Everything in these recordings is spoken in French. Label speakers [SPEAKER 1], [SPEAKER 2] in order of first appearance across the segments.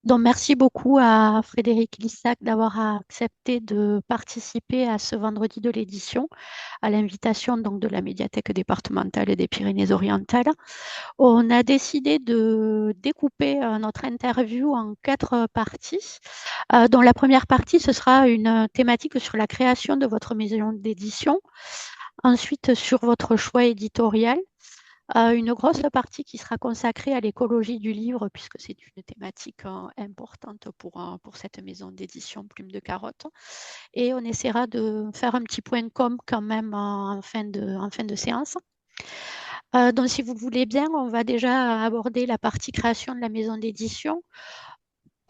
[SPEAKER 1] Donc, merci beaucoup à Frédéric Lissac d'avoir accepté de participer à ce vendredi de l'édition, à l'invitation donc de la médiathèque départementale des Pyrénées-Orientales. On a décidé de découper notre interview en quatre parties, dont la première partie, ce sera une thématique sur la création de votre maison d'édition, ensuite sur votre choix éditorial, une grosse partie qui sera consacrée à l'écologie du livre, puisque c'est une thématique importante pour cette maison d'édition Plume de Carotte. Et on essaiera de faire un petit point com quand même en fin de séance. Donc, si vous voulez bien, on va déjà aborder la partie création de la maison d'édition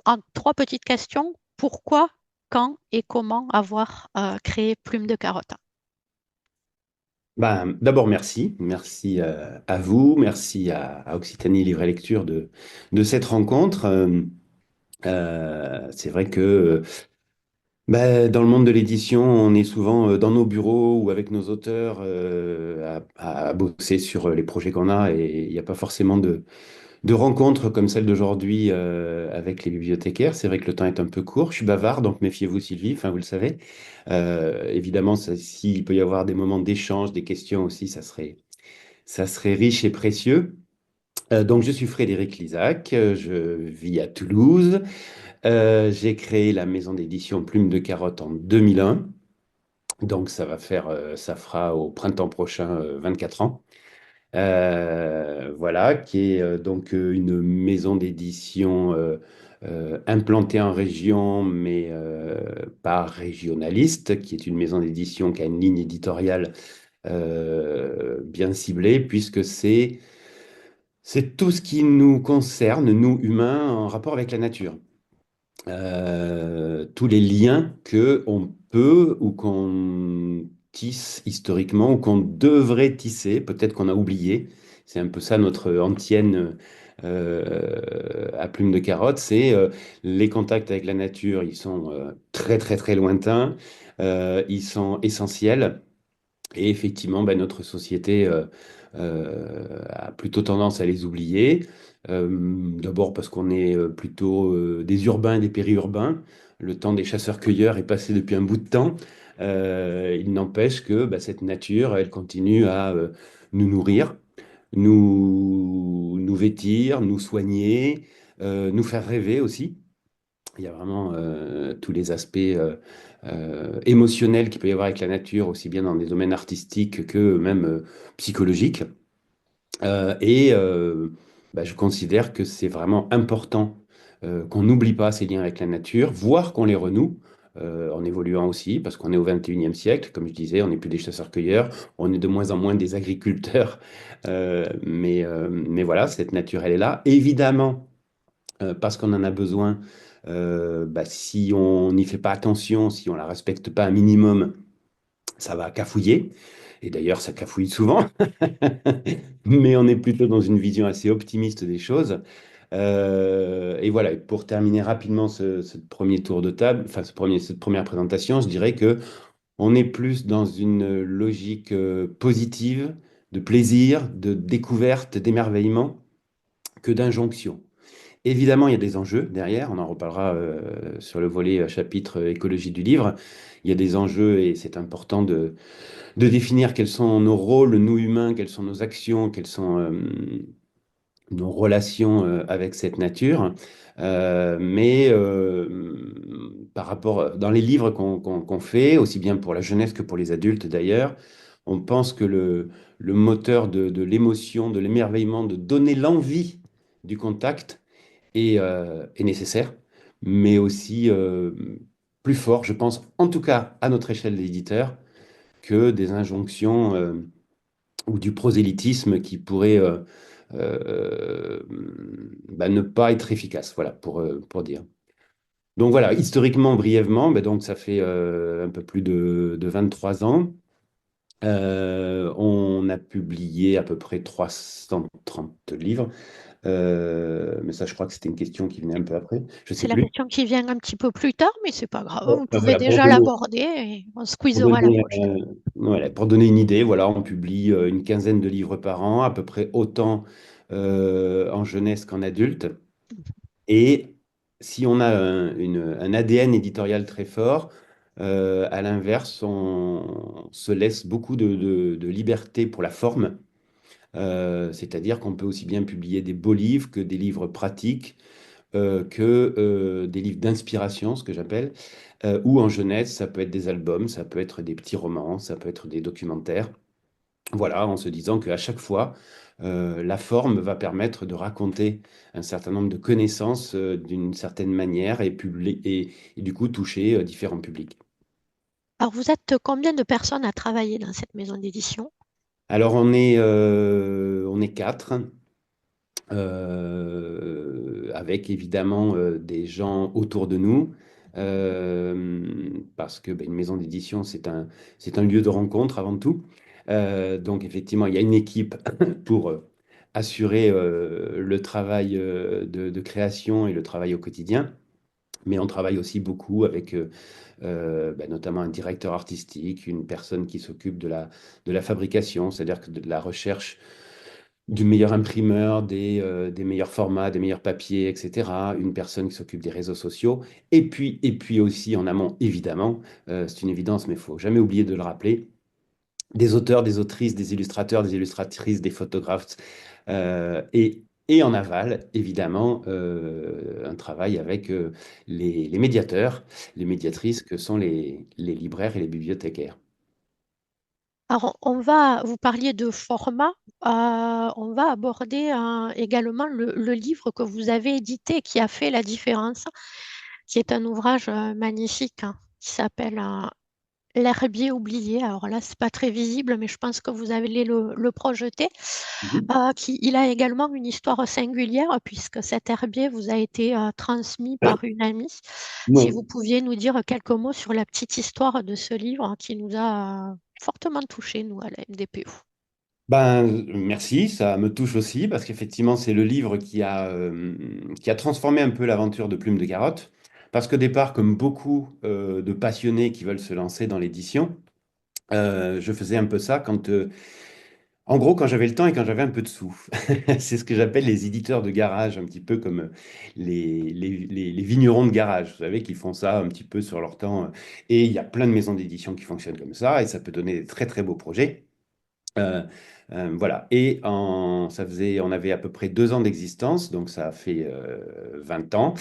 [SPEAKER 1] en trois petites questions. Pourquoi, quand et comment avoir créé Plume de Carotte?
[SPEAKER 2] Ben, d'abord, merci. Merci à vous. Merci à Occitanie Livre et Lecture de cette rencontre. C'est vrai que dans le monde de l'édition, on est souvent dans nos bureaux ou avec nos auteurs à bosser sur les projets qu'on a et il n'y a pas forcément de rencontres comme celle d'aujourd'hui avec les bibliothécaires. C'est vrai que le temps est un peu court. Je suis bavard, donc méfiez-vous, Sylvie. Enfin, vous le savez. Évidemment, s'il peut y avoir des moments d'échange, des questions aussi, ça serait riche et précieux. Donc, je suis Frédéric Lisac, je vis à Toulouse. J'ai créé la maison d'édition Plume de Carotte en 2001. Donc, ça fera au printemps prochain 24 ans. Voilà, qui est donc une maison d'édition implantée en région, mais pas régionaliste, qui est une maison d'édition qui a une ligne éditoriale bien ciblée, puisque c'est tout ce qui nous concerne, nous humains, en rapport avec la nature. Tous les liens que on peut ou qu'on tisse historiquement ou qu'on devrait tisser, peut-être qu'on a oublié. C'est un peu ça notre antienne à plume de carotte, c'est les contacts avec la nature, ils sont très très très lointains, ils sont essentiels. Et effectivement, notre société a plutôt tendance à les oublier. D'abord parce qu'on est plutôt des urbains et des périurbains. Le temps des chasseurs-cueilleurs est passé depuis un bout de temps. Il n'empêche que cette nature, elle continue à nous nourrir, nous vêtir, nous soigner, nous faire rêver aussi. Il y a vraiment tous les aspects émotionnels qu'il peut y avoir avec la nature, aussi bien dans des domaines artistiques que même psychologiques. Je considère que c'est vraiment important qu'on n'oublie pas ces liens avec la nature, voire qu'on les renoue. En évoluant aussi, parce qu'on est au 21e siècle, comme je disais, on n'est plus des chasseurs-cueilleurs, on est de moins en moins des agriculteurs, mais voilà, cette nature, elle est là. Évidemment, parce qu'on en a besoin. Si on n'y fait pas attention, si on la respecte pas un minimum, ça va cafouiller. Et d'ailleurs, ça cafouille souvent. Mais on est plutôt dans une vision assez optimiste des choses. Et voilà, et pour terminer rapidement ce premier tour de table, enfin cette première présentation, je dirais que on est plus dans une logique positive, de plaisir, de découverte, d'émerveillement, que d'injonction. Évidemment, il y a des enjeux derrière, on en reparlera sur le volet chapitre écologie du livre. Il y a des enjeux et c'est important de définir quels sont nos rôles, nous humains, quelles sont nos actions, quelles sont nos relations avec cette nature. Par rapport, dans les livres qu'on fait, aussi bien pour la jeunesse que pour les adultes d'ailleurs, on pense que le moteur de l'émotion, de l'émerveillement, de donner l'envie du contact, est nécessaire, mais aussi plus fort, je pense, en tout cas à notre échelle d'éditeur, que des injonctions ou du prosélytisme qui pourrait euh, ne pas être efficace, voilà, pour dire. Donc voilà, historiquement, brièvement, donc ça fait un peu plus de 23 ans. On a publié à peu près 330 livres. Mais ça, je crois que c'était une question qui venait un peu après. Je sais
[SPEAKER 1] C'est la
[SPEAKER 2] plus.
[SPEAKER 1] question qui vient un petit peu plus tard, mais c'est pas grave.
[SPEAKER 2] Bon,
[SPEAKER 1] Vous pouvez
[SPEAKER 2] voilà,
[SPEAKER 1] déjà l'aborder et on
[SPEAKER 2] pour
[SPEAKER 1] squeezera la
[SPEAKER 2] donner,
[SPEAKER 1] prochaine.
[SPEAKER 2] voilà, pour donner une idée, voilà, on publie une quinzaine de livres par an, à peu près autant en jeunesse qu'en adulte. Et si on a un ADN éditorial très fort, à l'inverse, on se laisse beaucoup de liberté pour la forme. C'est-à-dire qu'on peut aussi bien publier des beaux livres que des livres pratiques, que des livres d'inspiration, ce que j'appelle, ou en jeunesse, ça peut être des albums, ça peut être des petits romans, ça peut être des documentaires. Voilà, en se disant qu'à chaque fois, la forme va permettre de raconter un certain nombre de connaissances d'une certaine manière et du coup toucher différents publics.
[SPEAKER 1] Alors, vous êtes combien de personnes à travailler dans cette maison d'édition?
[SPEAKER 2] Alors on est quatre, avec évidemment des gens autour de nous, parce que ben, une maison d'édition, c'est un lieu de rencontre avant tout. Donc effectivement, il y a une équipe pour assurer le travail de création et le travail au quotidien. Mais on travaille aussi beaucoup avec ben, notamment un directeur artistique, une personne qui s'occupe de la fabrication, c'est-à-dire que de la recherche du meilleur imprimeur, des meilleurs formats, des meilleurs papiers, etc. Une personne qui s'occupe des réseaux sociaux. Et puis aussi en amont, évidemment, c'est une évidence, mais il faut jamais oublier de le rappeler, des auteurs, des autrices, des illustrateurs, des illustratrices, des photographes, et en aval, évidemment, un travail avec les médiateurs, les médiatrices que sont les libraires et les bibliothécaires.
[SPEAKER 1] Alors, vous parliez de format, on va aborder également le livre que vous avez édité qui a fait la différence, qui est un ouvrage magnifique hein, qui s'appelle L'herbier oublié. Alors là, c'est pas très visible, mais je pense que vous allez le projeter.
[SPEAKER 2] Mhm.
[SPEAKER 1] Il a également une histoire singulière puisque cet herbier vous a été transmis par une amie. Si vous
[SPEAKER 2] Oui.
[SPEAKER 1] pouviez nous dire quelques mots sur la petite histoire de ce livre hein, qui nous a fortement touchés, nous, à la MDPO.
[SPEAKER 2] Ben, merci, ça me touche aussi parce qu'effectivement, c'est le livre qui a transformé un peu l'aventure de Plume de Carotte. Parce qu'au départ, comme beaucoup de passionnés qui veulent se lancer dans l'édition, je faisais un peu ça en gros, quand j'avais le temps et quand j'avais un peu de sous. C'est ce que j'appelle les éditeurs de garage, un petit peu comme les vignerons de garage, vous savez, qui font ça un petit peu sur leur temps. Et il y a plein de maisons d'édition qui fonctionnent comme ça et ça peut donner des très, très beaux projets. Euh, voilà. On avait à peu près 2 ans d'existence, donc ça a fait 20 ans,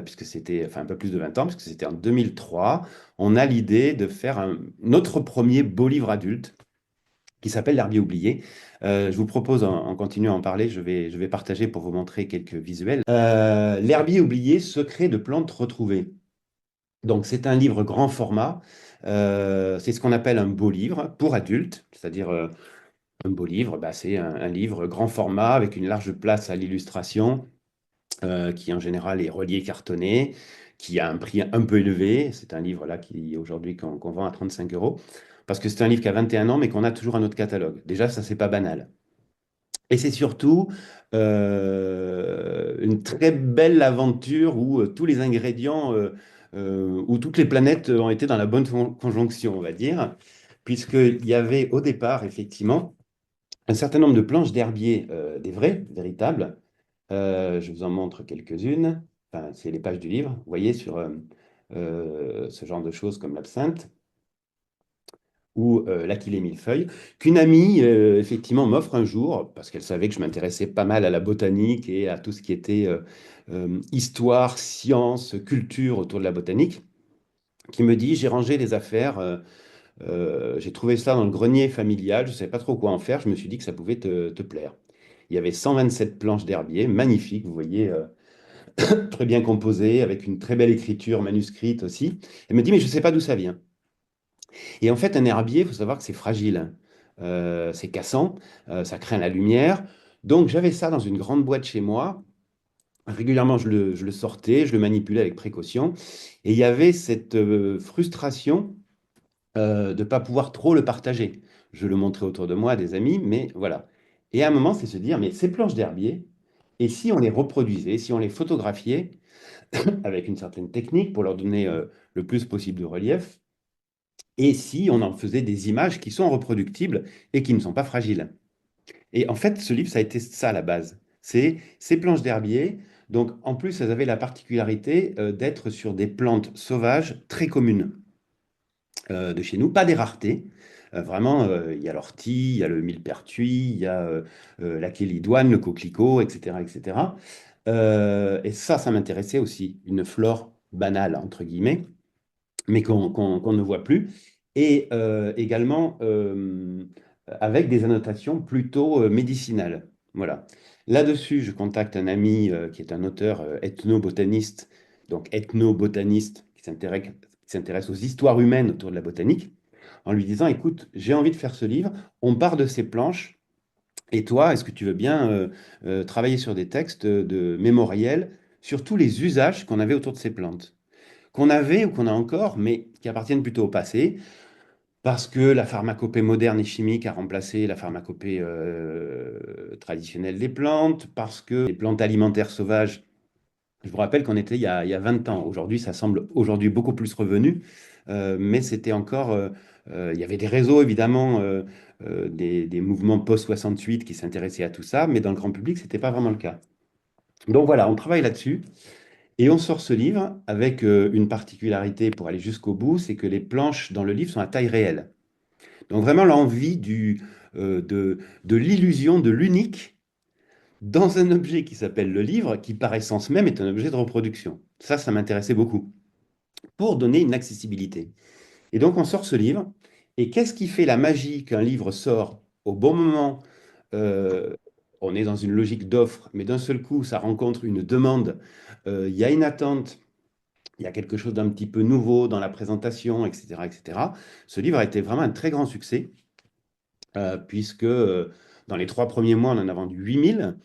[SPEAKER 2] puisque c'était, enfin un peu plus de 20 ans, puisque c'était en 2003. On a l'idée de faire notre premier beau livre adulte qui s'appelle L'herbier oublié. Je vous propose, en continuant à en parler, je vais partager pour vous montrer quelques visuels. L'herbier oublié, secret de plantes retrouvées. Donc, c'est un livre grand format. C'est ce qu'on appelle un beau livre pour adultes, c'est-à-dire un beau livre, bah, c'est un livre grand format avec une large place à l'illustration, qui en général est relié cartonné, qui a un prix un peu élevé. C'est un livre là qui aujourd'hui qu'on vend à 35 euros, parce que c'est un livre qui a 21 ans, mais qu'on a toujours un autre catalogue. Déjà, ça, c'est pas banal. Et c'est surtout une très belle aventure où tous les ingrédients, où toutes les planètes ont été dans la bonne conjonction, on va dire, puisqu'il y avait au départ, effectivement, un certain nombre de planches d'herbier, des vraies, véritables. Je vous en montre quelques-unes. Enfin, c'est les pages du livre. Vous voyez sur ce genre de choses comme l'absinthe ou l'Aquilée millefeuille, qu'une amie, effectivement, m'offre un jour, parce qu'elle savait que je m'intéressais pas mal à la botanique et à tout ce qui était histoire, science, culture autour de la botanique, qui me dit, j'ai rangé les affaires. J'ai trouvé ça dans le grenier familial, je ne savais pas trop quoi en faire, je me suis dit que ça pouvait te plaire. Il y avait 127 planches d'herbier, magnifiques, vous voyez, très bien composées, avec une très belle écriture manuscrite aussi. Elle me dit, mais je ne sais pas d'où ça vient. Et en fait, un herbier, il faut savoir que c'est fragile. C'est cassant, ça craint la lumière. Donc j'avais ça dans une grande boîte chez moi. Régulièrement, je le sortais, je le manipulais avec précaution. Et il y avait cette frustration de ne pas pouvoir trop le partager. Je le montrais autour de moi à des amis, mais voilà. Et à un moment, c'est se dire, mais ces planches d'herbier, et si on les reproduisait, si on les photographiait avec une certaine technique pour leur donner le plus possible de relief, et si on en faisait des images qui sont reproductibles et qui ne sont pas fragiles. Et en fait, ce livre, ça a été ça à la base. C'est ces planches d'herbier Donc, en plus, elles avaient la particularité d'être sur des plantes sauvages très communes de chez nous, pas des raretés. Vraiment, il y a l'ortie, il y a le millepertuis, il y a la kélidoine, le coquelicot, etc., etc. Et ça m'intéressait aussi, une flore banale, entre guillemets, mais qu'on ne voit plus. Et également avec des annotations plutôt médicinales. Voilà. Là-dessus, je contacte un ami qui est un auteur ethnobotaniste, donc ethnobotaniste qui s'intéresse aux histoires humaines autour de la botanique, en lui disant, écoute, j'ai envie de faire ce livre, on part de ces planches, et toi, est-ce que tu veux bien travailler sur des textes de mémoriels sur tous les usages qu'on avait autour de ces plantes? Qu'on avait ou qu'on a encore, mais qui appartiennent plutôt au passé, parce que la pharmacopée moderne et chimique a remplacé la pharmacopée traditionnelle des plantes, parce que les plantes alimentaires sauvages, je vous rappelle qu'on était il y a 20 ans. Aujourd'hui, ça semble aujourd'hui beaucoup plus revenu, mais c'était encore, il y avait des réseaux évidemment, des mouvements post-68 qui s'intéressaient à tout ça, mais dans le grand public, c'était pas vraiment le cas. Donc voilà, on travaille là-dessus. Et on sort ce livre avec une particularité pour aller jusqu'au bout, c'est que les planches dans le livre sont à taille réelle. Donc vraiment l'envie de l'illusion, de l'unique dans un objet qui s'appelle le livre, qui par essence même est un objet de reproduction. Ça m'intéressait beaucoup, pour donner une accessibilité. Et donc on sort ce livre, et qu'est-ce qui fait la magie qu'un livre sort au bon moment? euh, on est dans une logique d'offre, mais d'un seul coup, ça rencontre une demande, il y a une attente, il y a quelque chose d'un petit peu nouveau dans la présentation, etc., etc. Ce livre a été vraiment un très grand succès, puisque dans les 3 premiers mois, on en a vendu 8000.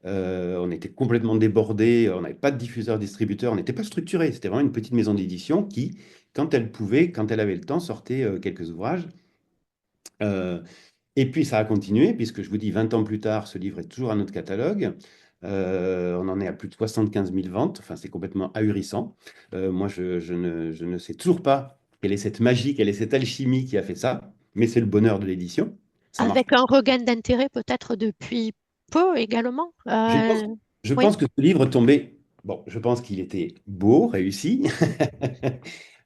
[SPEAKER 2] On était complètement débordés, on n'avait pas de diffuseur-distributeur, on n'était pas structuré. C'était vraiment une petite maison d'édition qui, quand elle pouvait, quand elle avait le temps, sortait quelques ouvrages. Euh, et puis ça a continué, puisque je vous dis, 20 ans plus tard, ce livre est toujours à notre catalogue. On en est à plus de 75 000 ventes, enfin c'est complètement ahurissant. Moi, je ne sais toujours pas quelle est cette magie, quelle est cette alchimie qui a fait ça, mais c'est le bonheur de l'édition. Ça marche.
[SPEAKER 1] Avec un regain d'intérêt peut-être depuis peu également.
[SPEAKER 2] Je pense, je
[SPEAKER 1] Oui.
[SPEAKER 2] pense que ce livre tombait, bon, je pense qu'il était beau, réussi,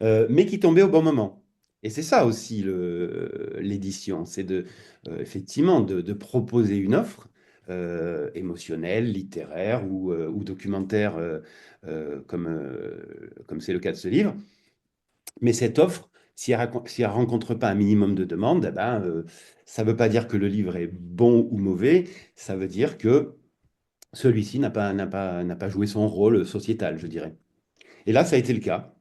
[SPEAKER 2] mais qui tombait au bon moment. Et c'est ça aussi l'édition, c'est effectivement de proposer une offre émotionnelle, littéraire ou documentaire, comme c'est le cas de ce livre. Mais cette offre, si elle rencontre pas un minimum de demandes, eh ben, ça ne veut pas dire que le livre est bon ou mauvais, ça veut dire que celui-ci n'a pas joué son rôle sociétal, je dirais. Et là, ça a été le cas.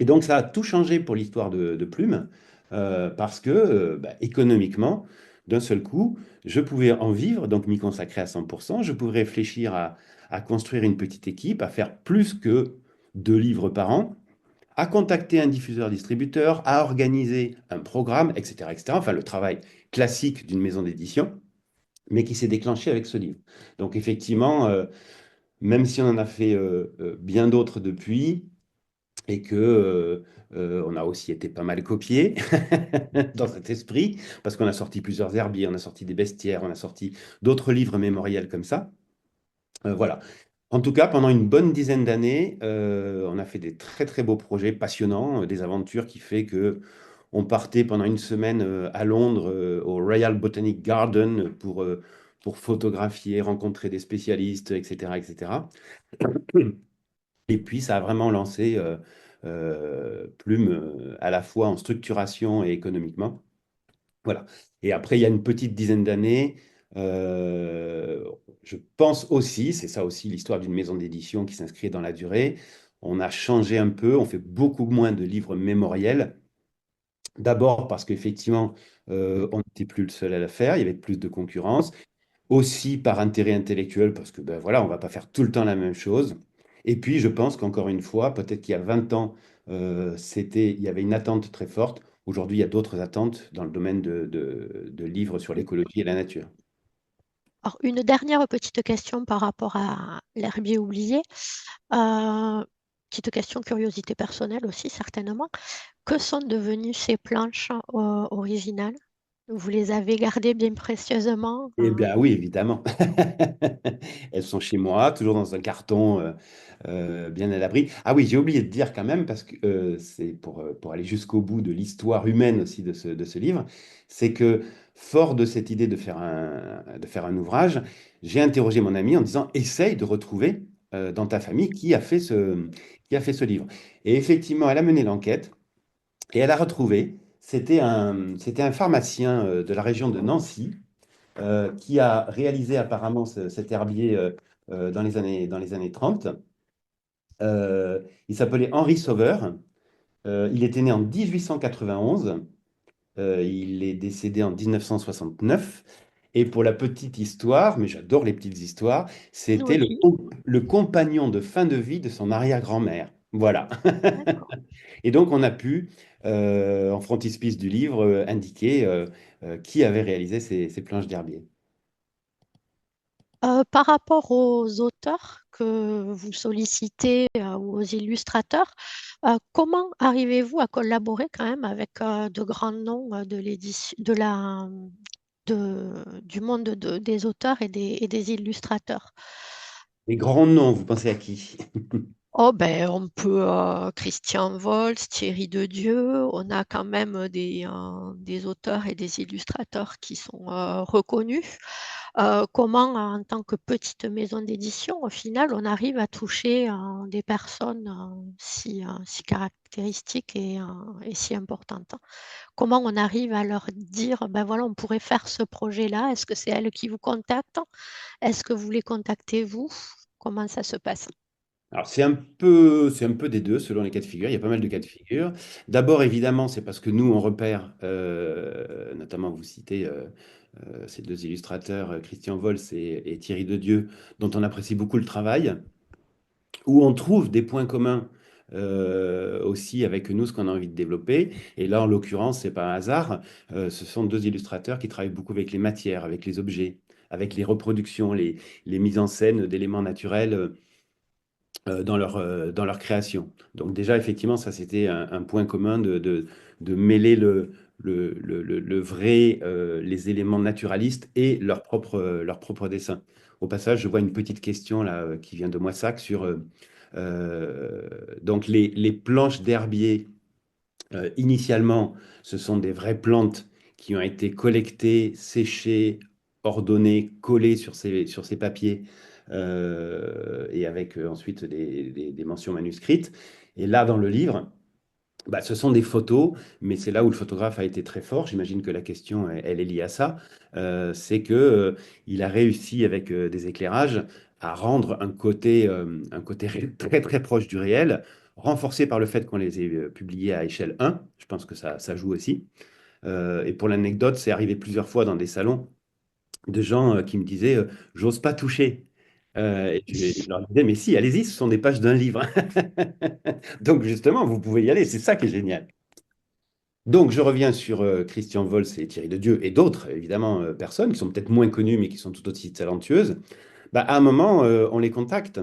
[SPEAKER 2] Et donc, ça a tout changé pour l'histoire de Plume, parce que, bah, économiquement, d'un seul coup, je pouvais en vivre, donc m'y consacrer à 100%. Je pouvais réfléchir à construire une petite équipe, à faire plus que 2 livres par an, à contacter un diffuseur-distributeur, à organiser un programme, etc., etc. Enfin, le travail classique d'une maison d'édition, mais qui s'est déclenché avec ce livre. Donc, effectivement, même si on en a fait bien d'autres depuis, et que on a aussi été pas mal copié dans cet esprit, parce qu'on a sorti plusieurs herbiers, on a sorti des bestiaires, on a sorti d'autres livres mémoriels comme ça. Voilà. En tout cas, pendant une bonne dizaine d'années, on a fait des très très beaux projets passionnants, des aventures qui fait que on partait pendant une semaine à Londres, au Royal Botanic Garden, pour photographier, rencontrer des spécialistes, etc., etc. Et puis, ça a vraiment lancé Plume à la fois en structuration et économiquement. Voilà. Et après, il y a une petite dizaine d'années, je pense aussi, c'est ça aussi l'histoire d'une maison d'édition qui s'inscrit dans la durée, on a changé un peu, on fait beaucoup moins de livres mémoriels. D'abord parce qu'effectivement, on n'était plus le seul à le faire, il y avait plus de concurrence aussi par intérêt intellectuel, parce que ben voilà, on va pas faire tout le temps la même chose. Et puis, je pense qu'encore une fois, peut-être qu'il y a 20 ans, il y avait une attente très forte. Aujourd'hui, il y a d'autres attentes dans le domaine de livres sur l'écologie et la nature.
[SPEAKER 1] Alors, une dernière petite question par rapport à l'herbier oublié. Euh, Petite question, curiosité personnelle aussi, certainement. Que sont devenues ces planches originales? Vous les avez gardées bien précieusement.
[SPEAKER 2] Eh bien oui, évidemment. Elles sont chez moi, toujours dans un carton bien à l'abri. Ah oui, j'ai oublié de dire quand même, parce que c'est pour aller jusqu'au bout de l'histoire humaine aussi de ce livre, c'est que fort de cette idée de faire un ouvrage, j'ai interrogé mon ami en disant, essaye de retrouver dans ta famille qui a fait ce livre. Et effectivement, elle a mené l'enquête et elle a retrouvé, c'était un pharmacien de la région de Nancy qui a réalisé apparemment cet herbier dans les années 30. Il s'appelait Henri Sauveur. Il était né en 1891. Il est décédé en 1969. Et pour la petite histoire, mais j'adore les petites histoires, c'était
[SPEAKER 1] Oui,
[SPEAKER 2] le compagnon de fin de vie de son arrière-grand-mère. Voilà.
[SPEAKER 1] d'accord.
[SPEAKER 2] Et donc, on a pu, en frontispice du livre, indiquer qui avait réalisé ces planches d'herbier.
[SPEAKER 1] Par rapport aux auteurs que vous sollicitez ou aux illustrateurs, comment arrivez-vous à collaborer quand même avec de grands noms de l'édition, du monde des auteurs et des illustrateurs?
[SPEAKER 2] Les grands noms, vous pensez à qui?
[SPEAKER 1] Oh ben on peut Christian Wolz, Thierry Dedieu, on a quand même des auteurs et des illustrateurs qui sont reconnus. Comment, en tant que petite maison d'édition, au final, on arrive à toucher des personnes si caractéristiques et si importantes. Comment on arrive à leur dire, ben voilà, on pourrait faire ce projet-là. Est-ce que c'est elles qui vous contactent? Est-ce que vous les contactez vous? Comment ça se passe?
[SPEAKER 2] Alors, c'est un peu des deux selon les cas de figure. Il y a pas mal de cas de figure. D'abord, évidemment, c'est parce que nous, on repère, notamment vous citez ces deux illustrateurs, Christian Vols et Thierry Dedieu, dont on apprécie beaucoup le travail, où on trouve des points communs aussi avec nous, ce qu'on a envie de développer. Et là, en l'occurrence, c'est pas un hasard. Ce sont deux illustrateurs qui travaillent beaucoup avec les matières, avec les objets, avec les reproductions, les mises en scène d'éléments naturels dans leur création. Donc déjà, effectivement, ça, c'était un point commun de mêler le vrai, les éléments naturalistes et leur propre dessin. Au passage, je vois une petite question là qui vient de Moissac sur donc les planches d'herbier initialement, ce sont des vraies plantes qui ont été collectées, séchées, ordonnées, collées sur ces papiers et avec ensuite des mentions manuscrites. Et là, dans le livre, bah, ce sont des photos, mais c'est là où le photographe a été très fort. J'imagine que la question, elle est liée à ça. C'est que il a réussi avec des éclairages à rendre un côté très très proche du réel, renforcé par le fait qu'on les ait publiés à échelle 1. Je pense que ça joue aussi. Et pour l'anecdote, c'est arrivé plusieurs fois dans des salons de gens qui me disaient j'ose pas toucher. Et je leur disais, mais si, allez-y, ce sont des pages d'un livre. Donc justement, vous pouvez y aller, c'est ça qui est génial. Donc, je reviens sur Christian Vols et Thierry Dedieu et d'autres, évidemment, personnes qui sont peut-être moins connues, mais qui sont tout aussi talentueuses. Bah, à un moment, on les contacte.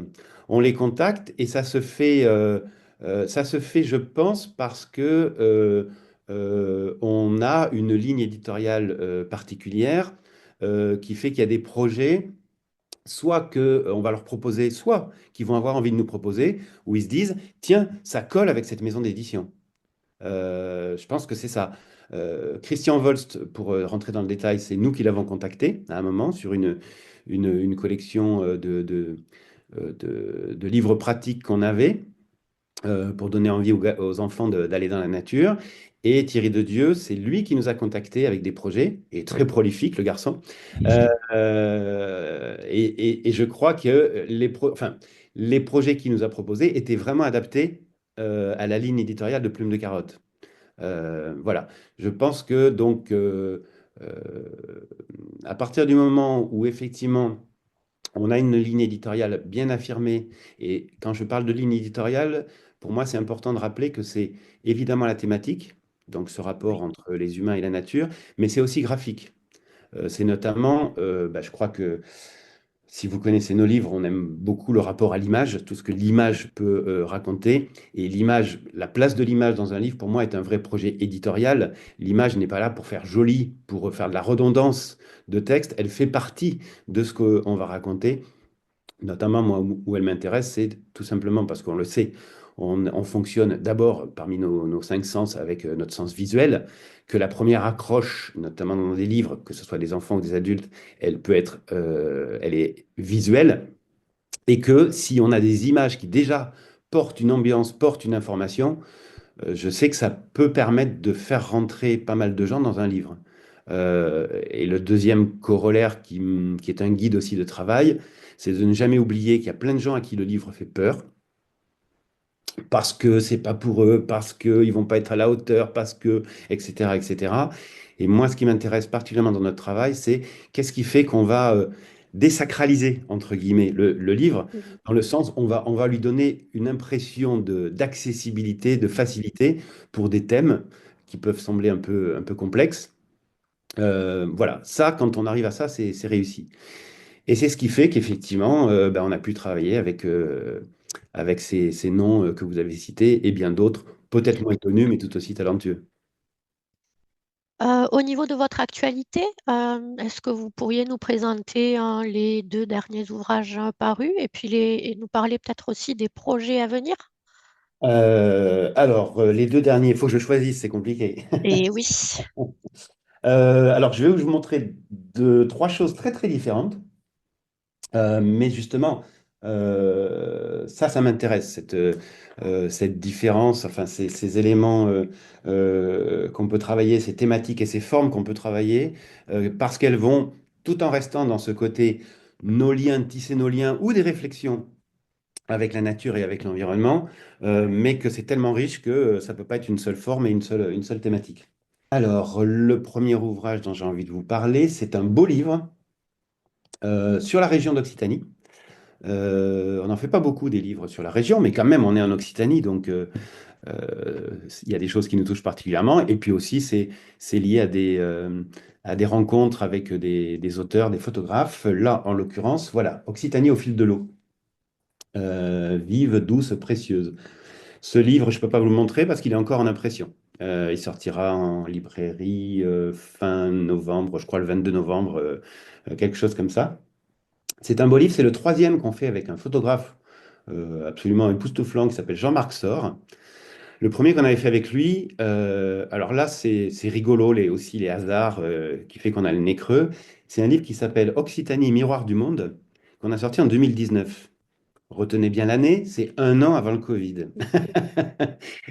[SPEAKER 2] On les contacte et ça se fait, je pense, parce que on a une ligne éditoriale particulière qui fait qu'il y a des projets, soit que on va leur proposer, soit qu'ils vont avoir envie de nous proposer, où ils se disent, tiens, ça colle avec cette maison d'édition. Je pense que c'est ça. Christian Volst, pour rentrer dans le détail, c'est nous qui l'avons contacté à un moment sur une collection de livres pratiques qu'on avait pour donner envie aux enfants d'aller dans la nature. Et Thierry Dedieu, c'est lui qui nous a contactés avec des projets, et très prolifique, le garçon. Et je crois que enfin, les projets qu'il nous a proposés étaient vraiment adaptés à la ligne éditoriale de Plume de Carotte. Voilà, je pense que donc euh, à partir du moment où effectivement on a une ligne éditoriale bien affirmée, et quand je parle de ligne éditoriale, pour moi c'est important de rappeler que c'est évidemment la thématique, donc ce rapport
[SPEAKER 1] Oui.
[SPEAKER 2] entre les humains et la nature, mais c'est aussi graphique. C'est notamment, bah, je crois que Si vous connaissez nos livres, on aime beaucoup le rapport à l'image, tout ce que l'image peut raconter. Et l'image, la place de l'image dans un livre, pour moi, est un vrai projet éditorial. L'image n'est pas là pour faire joli, pour faire de la redondance de texte. Elle fait partie de ce qu'on va raconter. Notamment, moi, où elle m'intéresse, c'est tout simplement parce qu'on le sait, on fonctionne d'abord parmi nos cinq sens avec notre sens visuel, que la première accroche, notamment dans des livres, que ce soit des enfants ou des adultes, elle est visuelle, et que si on a des images qui déjà portent une ambiance, portent une information, je sais que ça peut permettre de faire rentrer pas mal de gens dans un livre. Et le deuxième corollaire qui est un guide aussi de travail, c'est de ne jamais oublier qu'il y a plein de gens à qui le livre fait peur, parce que c'est pas pour eux, parce qu'ils vont pas être à la hauteur, parce que, etc., etc. Et moi, ce qui m'intéresse particulièrement dans notre travail, c'est qu'est-ce qui fait qu'on va désacraliser, entre guillemets, le livre,
[SPEAKER 1] Mhm.
[SPEAKER 2] dans le sens, on va lui donner une impression d'accessibilité, de facilité pour des thèmes qui peuvent sembler un peu complexes. Voilà, ça, quand on arrive à ça, c'est réussi. Et c'est ce qui fait qu'effectivement, ben, on a pu travailler avec ces noms que vous avez cités et bien d'autres, peut-être moins connus, mais tout aussi talentueux.
[SPEAKER 1] Au niveau de votre actualité, est-ce que vous pourriez nous présenter les deux derniers ouvrages parus et puis et nous parler peut-être aussi des projets à venir?
[SPEAKER 2] Les deux derniers, il faut que je choisisse, c'est compliqué.
[SPEAKER 1] Et oui.
[SPEAKER 2] Alors, je vais vous montrer trois choses très très différentes. Mais justement, ça m'intéresse, cette différence, enfin, ces éléments qu'on peut travailler, ces thématiques et ces formes qu'on peut travailler, parce qu'elles vont, tout en restant dans ce côté, nos liens, tisser nos liens, ou des réflexions avec la nature et avec l'environnement, mais que c'est tellement riche que ça ne peut pas être une seule forme et une seule thématique. Alors, le premier ouvrage dont j'ai envie de vous parler, c'est un beau livre sur la région d'Occitanie. On n'en fait pas beaucoup des livres sur la région, mais quand même, on est en Occitanie, donc il y a des choses qui nous touchent particulièrement. Et puis aussi, c'est lié à des rencontres avec des auteurs, des photographes. Là, en l'occurrence, voilà, Occitanie au fil de l'eau. Vive, douce, précieuse. Ce livre, je ne peux pas vous le montrer parce qu'il est encore en impression. Il sortira en librairie fin novembre, je crois le 22 novembre, quelque chose comme ça. C'est un beau livre, c'est le troisième qu'on fait avec un photographe absolument époustouflant qui s'appelle Jean-Marc Sor. Le premier qu'on avait fait avec lui, alors là c'est rigolo aussi les hasards qui fait qu'on a le nez creux. C'est un livre qui s'appelle Occitanie, miroir du monde, qu'on a sorti en 2019. Retenez bien l'année, c'est un an avant le Covid.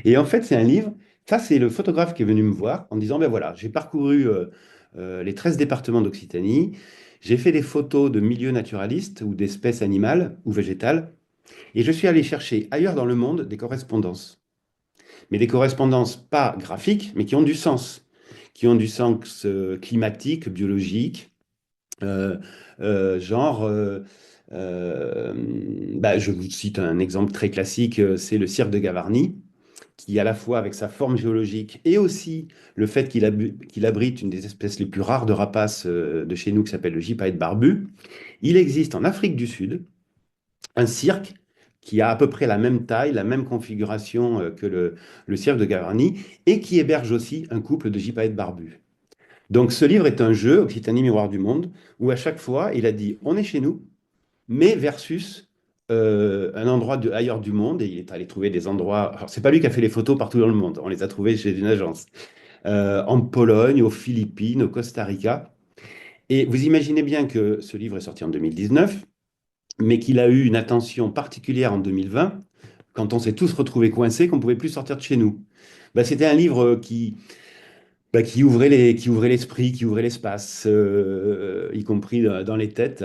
[SPEAKER 2] Et en fait, c'est un livre, ça c'est le photographe qui est venu me voir en disant, ben voilà, j'ai parcouru les 13 départements d'Occitanie, j'ai fait des photos de milieux naturalistes ou d'espèces animales ou végétales, et je suis allé chercher ailleurs dans le monde des correspondances. Mais des correspondances pas graphiques, mais qui ont du sens climatique, biologique, euh, genre, euh, bah, je vous cite un exemple très classique, c'est le cirque de Gavarnie, qui à la fois avec sa forme géologique et aussi le fait qu'il abrite une des espèces les plus rares de rapaces de chez nous qui s'appelle le gypaète barbu, il existe en Afrique du Sud un cirque qui a à peu près la même taille, la même configuration que le cirque de Gavarnie et qui héberge aussi un couple de gypaètes barbus. Donc ce livre est un jeu, Occitanie Miroir du Monde, où à chaque fois il a dit on est chez nous, mais versus un endroit ailleurs du monde, et il est allé trouver des endroits. Alors, c'est pas lui qui a fait les photos partout dans le monde, on les a trouvés chez une agence. En Pologne, aux Philippines, au Costa Rica. Et vous imaginez bien que ce livre est sorti en 2019, mais qu'il a eu une attention particulière en 2020, quand on s'est tous retrouvés coincés, qu'on ne pouvait plus sortir de chez nous. Bah, c'était un livre qui ouvrait l'esprit, qui ouvrait l'espace, y compris dans les têtes.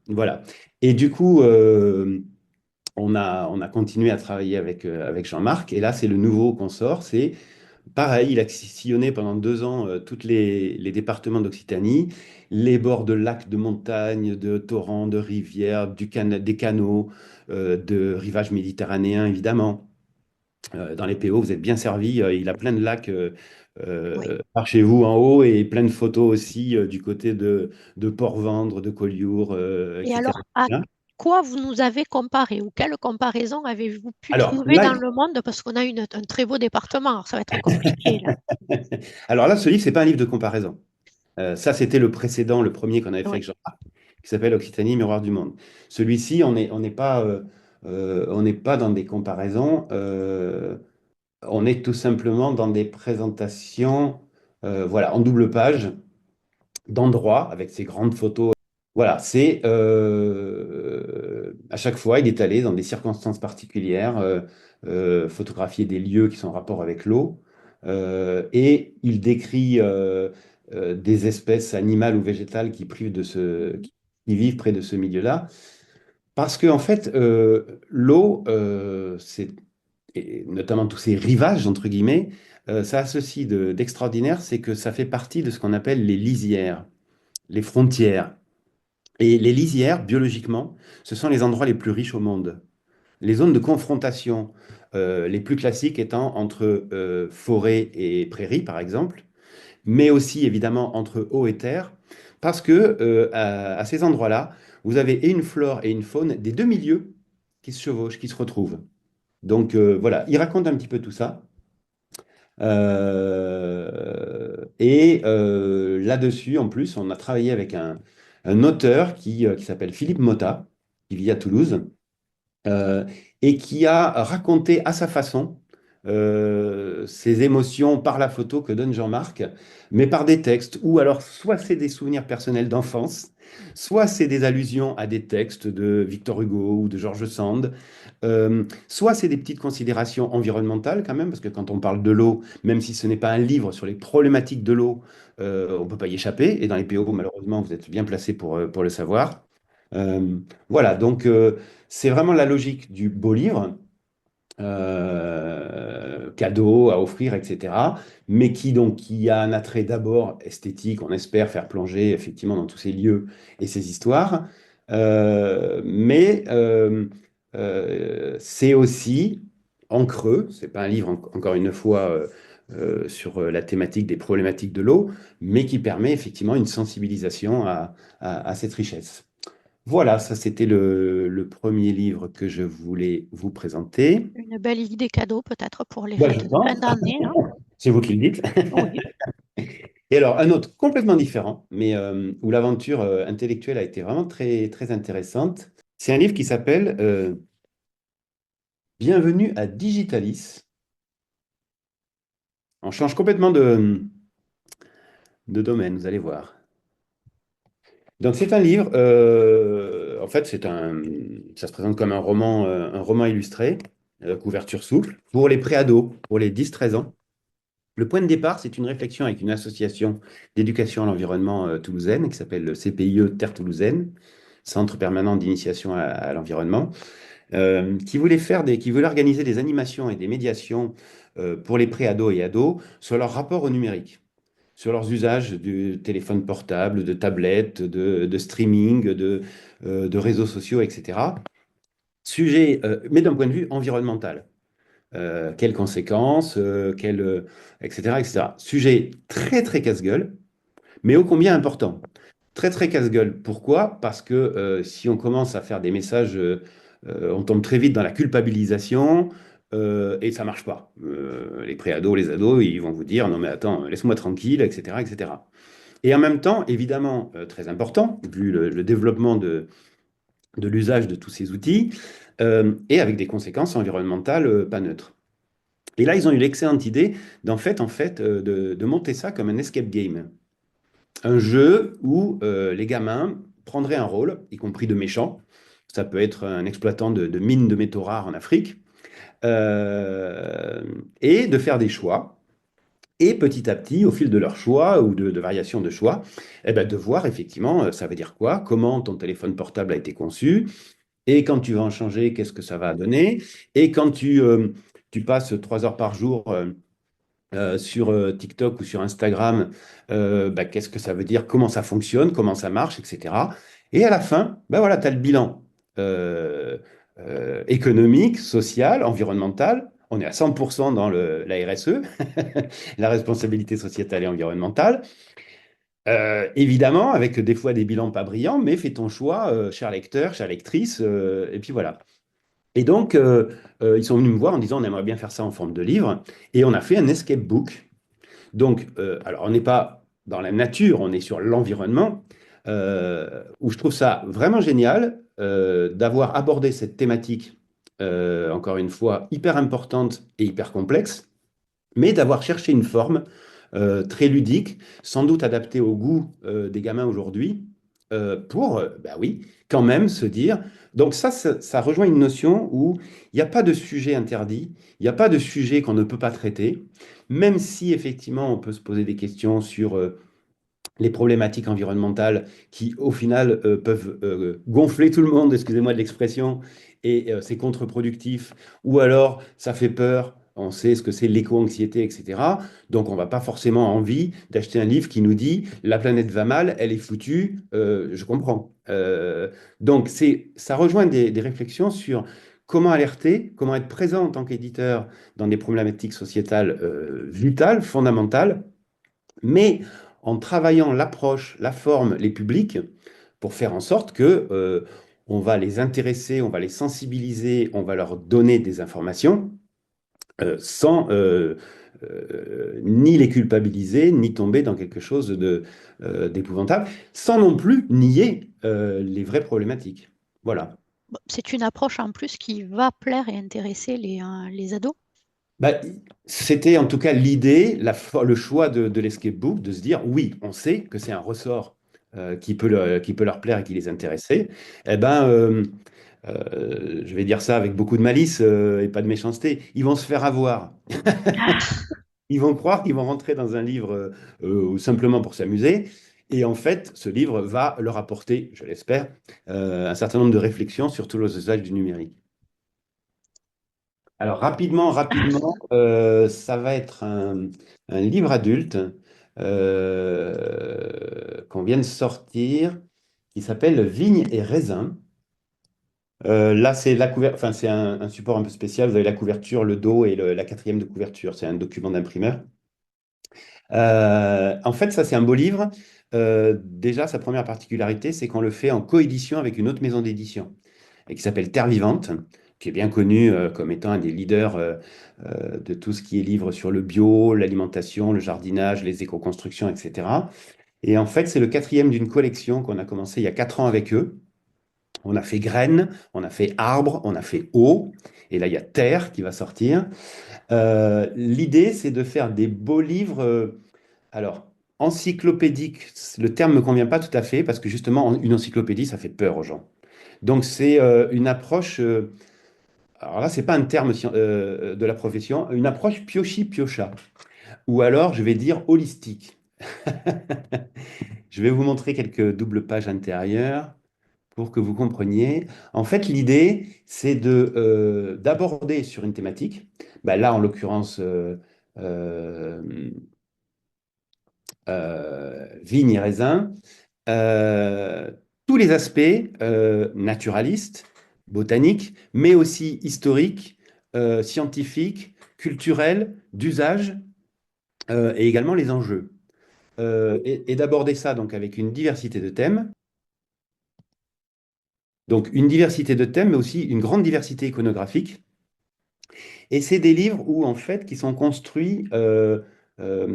[SPEAKER 2] Voilà. Et du coup, on a continué à travailler avec Jean-Marc. Et là, c'est le nouveau qu'on sort. C'est pareil, il a sillonné pendant 2 ans tous les départements d'Occitanie, les bords de lacs, de montagnes, de torrents, de rivières, des canaux, de rivages méditerranéens, évidemment. Dans les PO, vous êtes bien servi. Il a plein de lacs
[SPEAKER 1] Oui.
[SPEAKER 2] par chez vous en haut et plein de photos aussi du côté de Port-Vendre, de Collioure,
[SPEAKER 1] Et
[SPEAKER 2] etc.
[SPEAKER 1] alors, à quoi vous nous avez comparé ou quelle comparaison avez-vous pu
[SPEAKER 2] Alors
[SPEAKER 1] trouver
[SPEAKER 2] là,
[SPEAKER 1] dans le monde? Parce qu'on a un très beau département, alors ça va être compliqué là.
[SPEAKER 2] alors là, ce livre, c'est pas un livre de comparaison. Ça, c'était le précédent, le premier qu'on avait fait
[SPEAKER 1] Oui.
[SPEAKER 2] avec Jean-Marc, qui s'appelle Occitanie, Miroir du monde. Celui-ci, on n'est pas dans des comparaisons, on est tout simplement dans des présentations, voilà, en double page, d'endroits, avec ces grandes photos. Voilà, c'est à chaque fois, il est allé dans des circonstances particulières, photographier des lieux qui sont en rapport avec l'eau, et il décrit des espèces animales ou végétales qui vivent près de ce milieu-là, parce que en fait, l'eau, et notamment tous ces rivages entre guillemets, ça a ceci d'extraordinaire, c'est que ça fait partie de ce qu'on appelle les lisières, les frontières. Et les lisières, biologiquement, ce sont les endroits les plus riches au monde. Les zones de confrontation, les plus classiques étant entre forêt et prairie, par exemple, mais aussi évidemment entre eau et terre, parce que à ces endroits-là, vous avez et une flore et une faune des deux milieux qui se chevauchent, qui se retrouvent. Donc voilà, il raconte un petit peu tout ça. Là-dessus, en plus, on a travaillé avec un auteur qui s'appelle Philippe Motta, qui vit à Toulouse, euh, et qui a raconté à sa façon ses émotions par la photo que donne Jean-Marc, mais par des textes, ou alors soit c'est des souvenirs personnels d'enfance, soit c'est des allusions à des textes de Victor Hugo ou de George Sand, soit c'est des petites considérations environnementales quand même, parce que quand on parle de l'eau, même si ce n'est pas un livre sur les problématiques de l'eau, on ne peut pas y échapper, et dans les PO, malheureusement, vous êtes bien placé pour le savoir. Voilà, donc c'est vraiment la logique du beau livre, cadeau à offrir, etc. Mais qui a un attrait d'abord esthétique, on espère faire plonger effectivement dans tous ces lieux et ces histoires. Mais c'est aussi en creux, c'est pas un livre encore une fois sur la thématique des problématiques de l'eau, mais qui permet effectivement une sensibilisation à cette richesse. Voilà, ça c'était le premier livre que je voulais vous présenter.
[SPEAKER 1] Une belle idée cadeau peut-être pour les
[SPEAKER 2] Moi, je
[SPEAKER 1] fêtes de fin
[SPEAKER 2] pense.
[SPEAKER 1] d'année, hein.
[SPEAKER 2] C'est vous qui le dites.
[SPEAKER 1] Oui,
[SPEAKER 2] Et alors, un autre complètement différent, mais où l'aventure intellectuelle a été vraiment très, très intéressante. C'est un livre qui s'appelle Bienvenue à Digitalis. On change complètement de domaine, vous allez voir. Donc, c'est un livre, en fait, ça se présente comme un roman illustré, couverture souple, pour les préados, pour les 10-13 ans. Le point de départ, c'est une réflexion avec une association d'éducation à l'environnement toulousaine qui s'appelle le CPIE Terre Toulousaine, Centre permanent d'initiation à l'environnement, qui voulait organiser des animations et des médiations pour les pré-ados et ados sur leur rapport au numérique, sur leurs usages du téléphone portable, de tablettes, de streaming, de réseaux sociaux, etc. Sujet, mais d'un point de vue environnemental. Quelles conséquences, etc., etc. Sujet très, très casse-gueule, mais ô combien important. Très, très casse-gueule. Pourquoi? Parce que si on commence à faire des messages, on tombe très vite dans la culpabilisation et ça marche pas. Les préados, les ados, ils vont vous dire, non mais attends, laisse-moi tranquille, etc., etc. Et en même temps, évidemment, très important, vu le développement de l'usage de tous ces outils, et avec des conséquences environnementales pas neutres. Et là, ils ont eu l'excellente idée de monter ça comme un escape game. Un jeu où les gamins prendraient un rôle, y compris de méchants. Ça peut être un exploitant de mines de métaux rares en Afrique. euh, et de faire des choix. Et petit à petit, au fil de leurs choix ou de variations de choix, eh ben, de voir effectivement, ça veut dire quoi, comment ton téléphone portable a été conçu, et quand tu vas en changer, qu'est-ce que ça va donner, et quand tu passes 3 heures par jour sur TikTok ou sur Instagram, bah, qu'est-ce que ça veut dire, comment ça fonctionne, comment ça marche, etc. Et à la fin, bah, voilà, tu as le bilan euh, économique, social, environnemental, on est à 100% dans la RSE, la responsabilité sociétale et environnementale. Évidemment, avec des fois des bilans pas brillants, mais fais ton choix, cher lecteur, chère lectrice, et puis voilà. Et donc, ils sont venus me voir en disant, on aimerait bien faire ça en forme de livre, et on a fait un escape book. Donc, alors on n'est pas dans la nature, on est sur l'environnement, où je trouve ça vraiment génial d'avoir abordé cette thématique, encore une fois, hyper importante et hyper complexe, mais d'avoir cherché une forme très ludique, sans doute adaptée au goût des gamins aujourd'hui, pour, bah oui, quand même se dire. Donc ça rejoint une notion où il n'y a pas de sujet interdit, il n'y a pas de sujet qu'on ne peut pas traiter, même si effectivement on peut se poser des questions sur les problématiques environnementales qui, au final, peuvent gonfler tout le monde, excusez-moi de l'expression, et c'est contre-productif, ou alors ça fait peur, on sait ce que c'est l'éco-anxiété, etc. Donc on va pas forcément envie d'acheter un livre qui nous dit la planète va mal, elle est foutue, je comprends. Donc ça rejoint des réflexions sur comment alerter, comment être présent en tant qu'éditeur dans des problématiques sociétales vitales, fondamentales, mais en travaillant l'approche, la forme, les publics, pour faire en sorte que on va les intéresser, on va les sensibiliser, on va leur donner des informations sans ni les culpabiliser, ni tomber dans quelque chose d'épouvantable, sans non plus nier les vraies problématiques. Voilà.
[SPEAKER 1] Bon, c'est une approche en plus qui va plaire et intéresser les ados.
[SPEAKER 2] Bah, c'était en tout cas l'idée, le choix de l'escape book, de se dire oui, on sait que c'est un ressort qui peut leur plaire et qui les intéresser. Eh ben, je vais dire ça avec beaucoup de malice et pas de méchanceté, ils vont se faire avoir. Ils vont croire qu'ils vont rentrer dans un livre simplement pour s'amuser. Et en fait, ce livre va leur apporter, je l'espère, un certain nombre de réflexions sur tous les usages du numérique. Alors rapidement, ça va être un livre adulte qu'on vient de sortir, qui s'appelle Vigne et raisin. Là, c'est enfin, c'est un support un peu spécial. Vous avez la couverture, le dos et la quatrième de couverture. C'est un document d'imprimeur. En fait, ça, c'est un beau livre. Déjà, sa première particularité, c'est qu'on le fait en coédition avec une autre maison d'édition et qui s'appelle Terre Vivante, qui est bien connu comme étant un des leaders de tout ce qui est livre sur le bio, l'alimentation, le jardinage, les éco-constructions, etc. Et en fait, c'est le quatrième d'une collection qu'on a commencé il y a 4 ans avec eux. On a fait graines, on a fait arbre, on a fait eau, et là, il y a terre qui va sortir. L'idée, c'est de faire des beaux livres. Alors, encyclopédique, le terme ne me convient pas tout à fait, parce que justement, une encyclopédie, ça fait peur aux gens. Donc, c'est une approche, alors là, c'est pas un terme de la profession, une approche piochi-piocha, ou alors, je vais dire holistique. Je vais vous montrer quelques doubles pages intérieures pour que vous compreniez. En fait, l'idée, c'est d'aborder sur une thématique. Bah, là, en l'occurrence, euh, vigne et raisin, euh, tous les aspects naturalistes, botaniques, mais aussi historiques, scientifiques, culturels, d'usage, et également les enjeux. Et d'aborder ça donc avec une diversité de thèmes. Donc une diversité de thèmes, mais aussi une grande diversité iconographique. Et c'est des livres où, en fait, qui sont construits,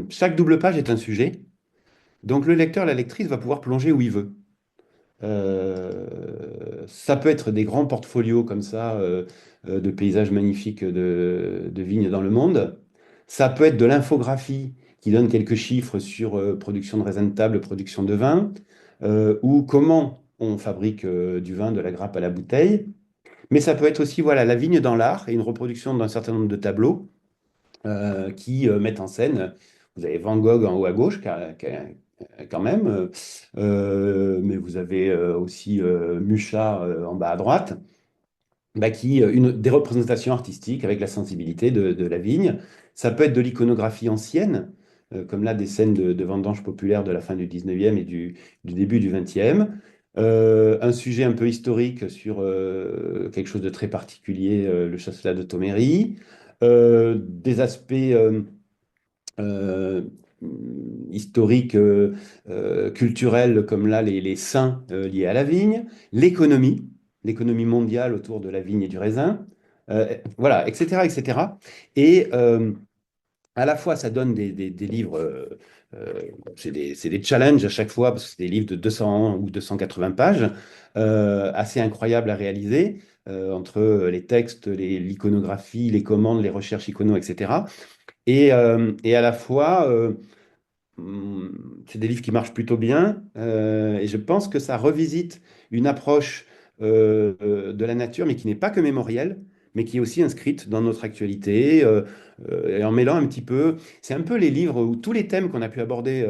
[SPEAKER 2] chaque double page est un sujet. Donc le lecteur, la lectrice va pouvoir plonger où il veut. Ça peut être des grands portfolios comme ça, de paysages magnifiques de vignes dans le monde. Ça peut être de l'infographie qui donne quelques chiffres sur production de raisins de table, production de vin, ou comment on fabrique du vin de la grappe à la bouteille. Mais ça peut être aussi voilà, la vigne dans l'art et une reproduction d'un certain nombre de tableaux qui mettent en scène. Vous avez Van Gogh en haut à gauche, quand même, mais vous avez aussi Mucha en bas à droite, bah, des représentations artistiques avec la sensibilité de la vigne. Ça peut être de l'iconographie ancienne, comme là des scènes de vendanges populaires de la fin du 19e et du début du 20e. Un sujet un peu historique sur quelque chose de très particulier, le chasselas de Toméry. des aspects euh, historiques, culturels, comme là les saints liés à la vigne, l'économie, l'économie mondiale autour de la vigne et du raisin, voilà, etc., etc. Et à la fois, ça donne des livres, c'est des challenges à chaque fois, parce que c'est des livres de 200 ou 280 pages, assez incroyables à réaliser, entre les textes, l'iconographie, les commandes, les recherches icono, etc. Et à la fois, c'est des livres qui marchent plutôt bien, et je pense que ça revisite une approche de la nature, mais qui n'est pas que mémorielle, mais qui est aussi inscrite dans notre actualité, et en mêlant un petit peu, c'est un peu les livres où tous les thèmes qu'on a pu aborder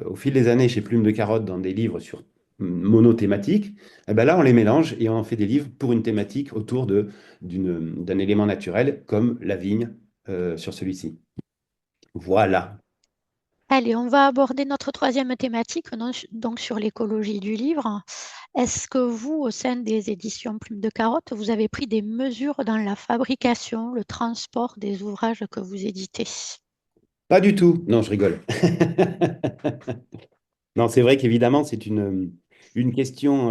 [SPEAKER 2] au fil des années chez Plume de Carotte dans des livres sur monothématiques, eh ben là on les mélange et on en fait des livres pour une thématique autour d'un élément naturel comme la vigne sur celui-ci. Voilà.
[SPEAKER 1] Allez, on va aborder notre troisième thématique, donc sur l'écologie du livre. Est-ce que vous, au sein des éditions Plume de Carotte, vous avez pris des mesures dans la fabrication, le transport des ouvrages que vous éditez?
[SPEAKER 2] Pas du tout. Non, je rigole. Non, c'est vrai qu'évidemment, c'est une question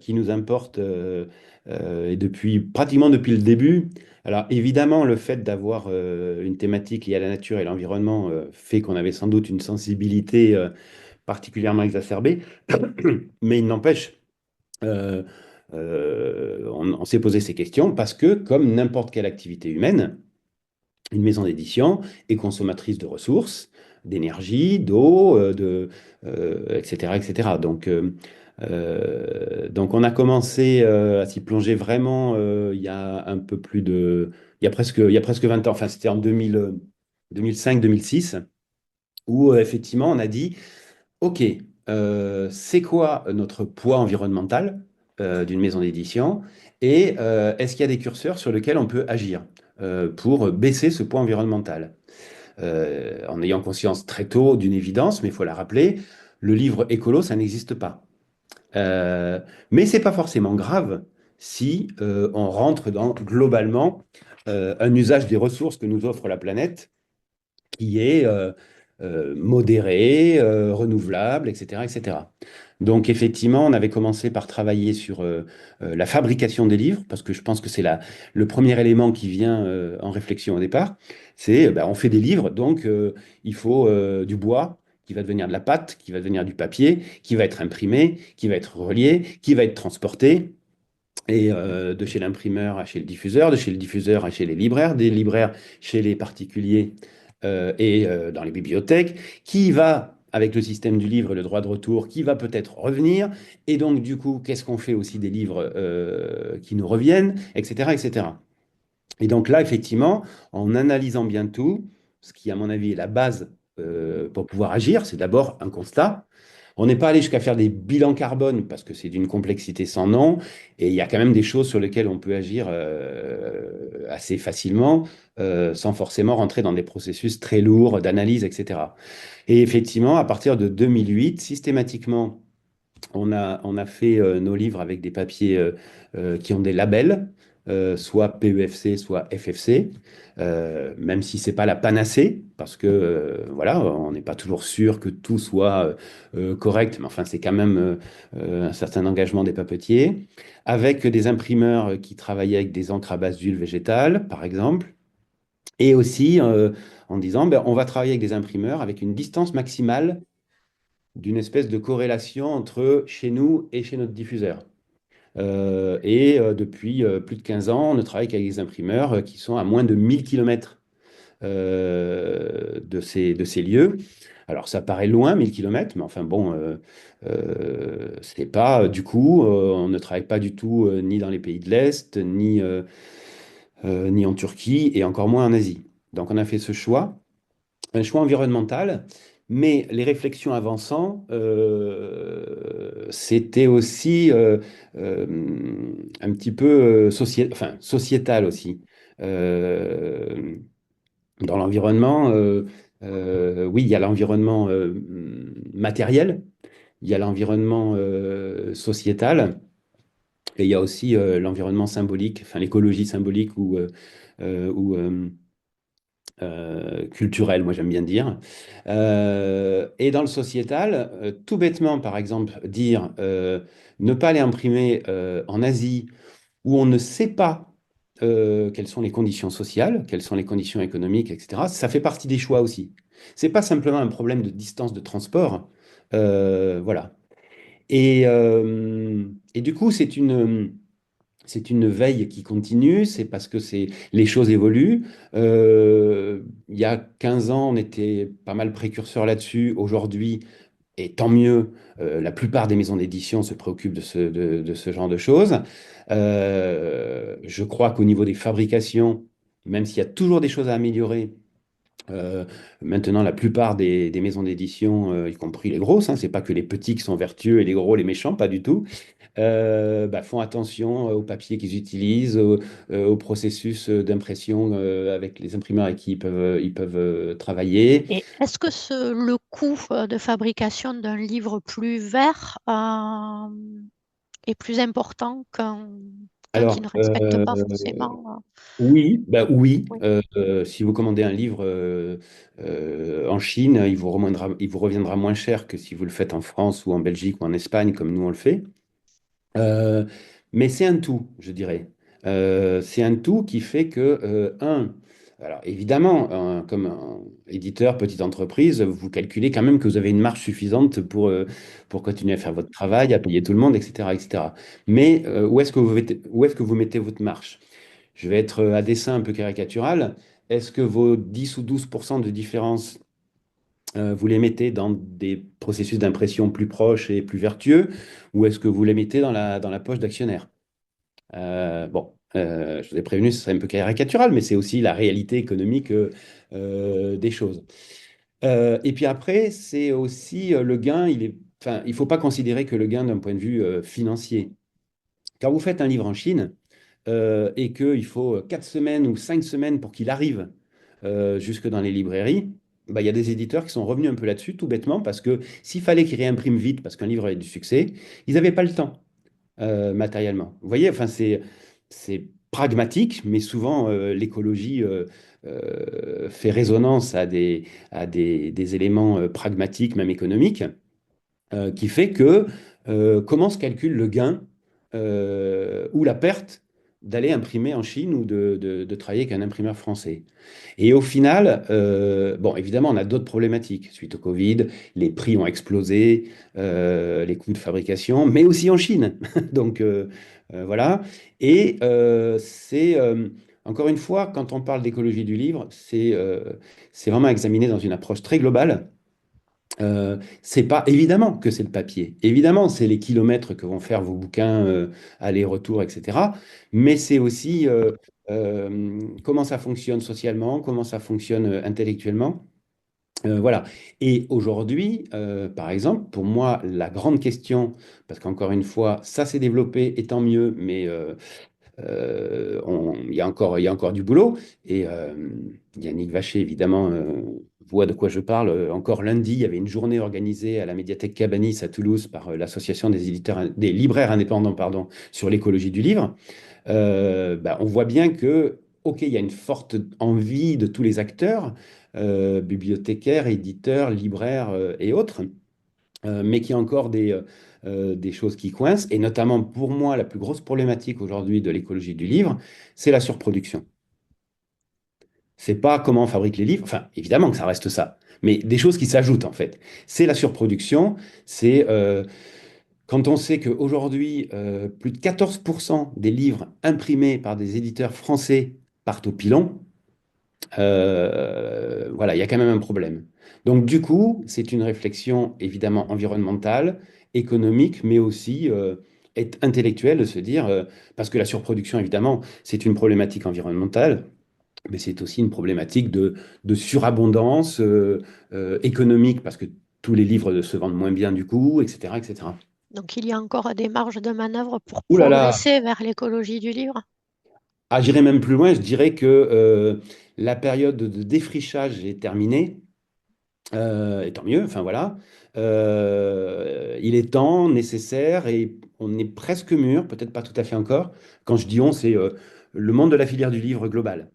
[SPEAKER 2] qui nous importe et pratiquement depuis le début. Alors évidemment, le fait d'avoir une thématique liée à la nature et l'environnement fait qu'on avait sans doute une sensibilité particulièrement exacerbée, mais il n'empêche, euh, on s'est posé ces questions parce que, comme n'importe quelle activité humaine, une maison d'édition est consommatrice de ressources, d'énergie, d'eau, etc., etc. Donc on a commencé à s'y plonger vraiment il y a un peu plus de... il y a presque 20 ans, enfin c'était en 2005-2006, où effectivement on a dit, OK, c'est quoi notre poids environnemental d'une maison d'édition et est-ce qu'il y a des curseurs sur lesquels on peut agir pour baisser ce poids environnemental? En ayant conscience très tôt d'une évidence, mais il faut la rappeler, le livre écolo, ça n'existe pas. Euh, mais c'est pas forcément grave si on rentre dans globalement un usage des ressources que nous offre la planète qui est modéré, renouvelable, etc., etc. Donc effectivement, on avait commencé par travailler sur la fabrication des livres, parce que je pense que c'est le premier élément qui vient en réflexion au départ. C'est, ben, on fait des livres, donc il faut du bois, qui va devenir de la pâte, qui va devenir du papier, qui va être imprimé, qui va être relié, qui va être transporté. Et de chez l'imprimeur à chez le diffuseur, de chez le diffuseur à chez les libraires, des libraires chez les particuliers et dans les bibliothèques, qui va, avec le système du livre, le droit de retour, qui va peut-être revenir. Et donc, du coup, qu'est-ce qu'on fait aussi des livres qui nous reviennent, etc., etc. Et donc là, effectivement, en analysant bien tout, ce qui, à mon avis, est la base pour pouvoir agir, c'est d'abord un constat. On n'est pas allé jusqu'à faire des bilans carbone parce que c'est d'une complexité sans nom, et il y a quand même des choses sur lesquelles on peut agir assez facilement, sans forcément rentrer dans des processus très lourds d'analyse, etc. Et effectivement, à partir de 2008, systématiquement, on a fait nos livres avec des papiers qui ont des labels, soit PEFC, soit FFC, même si c'est pas la panacée, parce que voilà, on n'est pas toujours sûr que tout soit correct, mais enfin c'est quand même un certain engagement des papetiers, avec des imprimeurs qui travaillaient avec des encres à base d'huile végétale, par exemple, et aussi en disant ben, on va travailler avec des imprimeurs avec une distance maximale d'une espèce de corrélation entre chez nous et chez notre diffuseur. Depuis plus de 15 ans, on ne travaille qu'avec des imprimeurs qui sont à moins de 1000 kilomètres de ces lieux. Alors ça paraît loin, 1000 kilomètres, mais enfin bon, c'est pas, du coup, on ne travaille pas du tout ni dans les pays de l'Est, ni en Turquie, et encore moins en Asie. Donc on a fait ce choix un choix environnemental, mais les réflexions avançant, c'était aussi euh, un petit peu enfin, sociétal aussi. Euh, Dans l'environnement, oui, il y a l'environnement matériel, il y a l'environnement sociétal. Et il y a aussi l'environnement symbolique, enfin l'écologie symbolique ou culturelle, moi j'aime bien dire. Et dans le sociétal, tout bêtement, par exemple, dire ne pas aller imprimer en Asie où on ne sait pas quelles sont les conditions sociales, quelles sont les conditions économiques, etc. Ça fait partie des choix aussi. C'est pas simplement un problème de distance de transport. Voilà. Et du coup, c'est une veille qui continue, c'est parce que les choses évoluent. Il y a 15 ans, on était pas mal précurseurs là-dessus. Aujourd'hui, et tant mieux, la plupart des maisons d'édition se préoccupent de ce genre de choses. Je crois qu'au niveau des fabrications, même s'il y a toujours des choses à améliorer, euh, maintenant la plupart des maisons d'édition, y compris les grosses, hein, c'est pas que les petits qui sont vertueux et les gros les méchants, pas du tout, font attention au papier qu'ils utilisent, au processus d'impression avec les imprimeurs avec qui ils peuvent travailler.
[SPEAKER 1] Et est-ce que le coût de fabrication d'un livre plus vert est plus important qu'un qui
[SPEAKER 2] Alors,
[SPEAKER 1] ne respecte pas forcément?
[SPEAKER 2] oui, bah oui.
[SPEAKER 1] Oui.
[SPEAKER 2] Si vous commandez un livre en Chine, il vous reviendra moins cher que si vous le faites en France ou en Belgique ou en Espagne, comme nous on le fait. Euh, mais c'est un tout, je dirais. C'est un tout qui fait que, alors évidemment, comme un éditeur, petite entreprise, vous calculez quand même que vous avez une marge suffisante pour continuer à faire votre travail, à payer tout le monde, etc., etc. Mais où est-ce que vous mettez votre marge? Je vais être à dessein un peu caricatural. Est-ce que vos 10 ou 12% de différence, vous les mettez dans des processus d'impression plus proches et plus vertueux, ou est-ce que vous les mettez dans la poche d'actionnaire? Bon, je vous ai prévenu, ce serait un peu caricatural, mais c'est aussi la réalité économique des choses. Et puis après, c'est aussi le gain, enfin, il ne faut pas considérer que le gain d'un point de vue financier. Quand vous faites un livre en Chine, et qu'il faut 4 semaines ou 5 semaines pour qu'il arrive jusque dans les librairies, bah, il y a des éditeurs qui sont revenus un peu là-dessus, tout bêtement, parce que s'il fallait qu'ils réimpriment vite parce qu'un livre avait du succès, ils n'avaient pas le temps matériellement. Vous voyez, enfin, c'est pragmatique, mais souvent l'écologie fait résonance à des éléments pragmatiques, même économiques qui fait que comment se calcule le gain ou la perte d'aller imprimer en Chine ou de travailler avec un imprimeur français. Et au final, bon, évidemment, on a d'autres problématiques. Suite au Covid, les prix ont explosé, les coûts de fabrication, mais aussi en Chine. Donc voilà. Et encore une fois, quand on parle d'écologie du livre, c'est vraiment examiné dans une approche très globale. C'est pas évidemment que c'est le papier. Évidemment, c'est les kilomètres que vont faire vos bouquins aller-retour, etc. Mais c'est aussi comment ça fonctionne socialement, comment ça fonctionne intellectuellement. Voilà. Et aujourd'hui, par exemple, pour moi, la grande question, parce qu'encore une fois, ça s'est développé et tant mieux, mais il y a encore du boulot. Et Yannick Vacher, évidemment, voit de quoi je parle. Encore lundi, il y avait une journée organisée à la médiathèque Cabanis à Toulouse par l'association des libraires indépendants, pardon, sur l'écologie du livre. On voit bien que, OK, il y a une forte envie de tous les acteurs, bibliothécaires, éditeurs, libraires et autres, mais qu'il y a encore des choses qui coincent. Et notamment, pour moi, la plus grosse problématique aujourd'hui de l'écologie du livre, c'est la surproduction. C'est pas comment on fabrique les livres, enfin, évidemment que ça reste ça, mais des choses qui s'ajoutent en fait. C'est la surproduction, c'est quand on sait qu'aujourd'hui, plus de 14% des livres imprimés par des éditeurs français partent au pilon, voilà, il y a quand même un problème. Donc, du coup, c'est une réflexion évidemment environnementale, économique, mais aussi intellectuelle de se dire, parce que la surproduction, évidemment, c'est une problématique environnementale, mais c'est aussi une problématique de surabondance économique, parce que tous les livres se vendent moins bien du coup, etc., etc.
[SPEAKER 1] Donc, il y a encore des marges de manœuvre pour
[SPEAKER 2] Ouh là là,
[SPEAKER 1] progresser vers l'écologie du livre.
[SPEAKER 2] j'irai même plus loin, je dirais que la période de défrichage est terminée. Et tant mieux, enfin voilà. Il est temps, nécessaire et on est presque mûr, peut-être pas tout à fait encore. Quand je dis on, c'est le monde de la filière du livre global.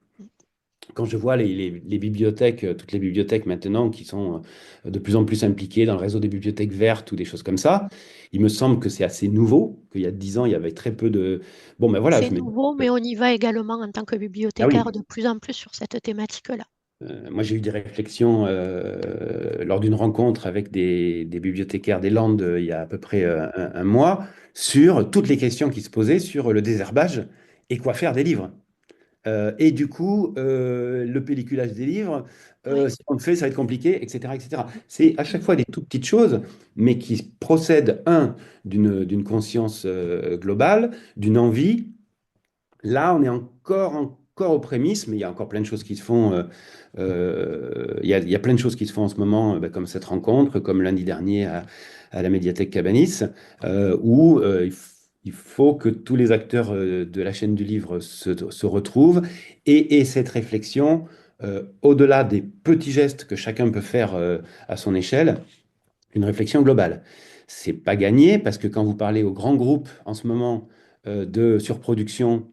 [SPEAKER 2] Quand je vois les bibliothèques, toutes les bibliothèques maintenant qui sont de plus en plus impliquées dans le réseau des bibliothèques vertes ou des choses comme ça, il me semble que c'est assez nouveau, qu'il y a 10 ans, il y avait très peu de... Bon, ben voilà,
[SPEAKER 1] C'est
[SPEAKER 2] je me...
[SPEAKER 1] nouveau, mais on y va également en tant que
[SPEAKER 2] Ah
[SPEAKER 1] bibliothécaire
[SPEAKER 2] oui,
[SPEAKER 1] de plus en plus sur cette thématique-là.
[SPEAKER 2] moi j'ai eu des réflexions lors d'une rencontre avec des bibliothécaires des Landes il y a à peu près un mois sur toutes les questions qui se posaient sur le désherbage et quoi faire des livres. Et du coup, le pelliculage des livres,
[SPEAKER 1] Oui.
[SPEAKER 2] si on le fait, ça va être compliqué, etc., etc. C'est à chaque fois des toutes petites choses, mais qui procèdent, d'une conscience globale, d'une envie. Là, on est encore aux prémices, mais il y a encore plein de choses qui se font. Il y a plein de choses qui se font en ce moment, comme cette rencontre, comme lundi dernier à la médiathèque Cabanis, où il faut que tous les acteurs de la chaîne du livre se retrouvent et cette réflexion, au-delà des petits gestes que chacun peut faire à son échelle, une réflexion globale. C'est pas gagné parce que quand vous parlez aux grands groupes en ce moment de surproduction,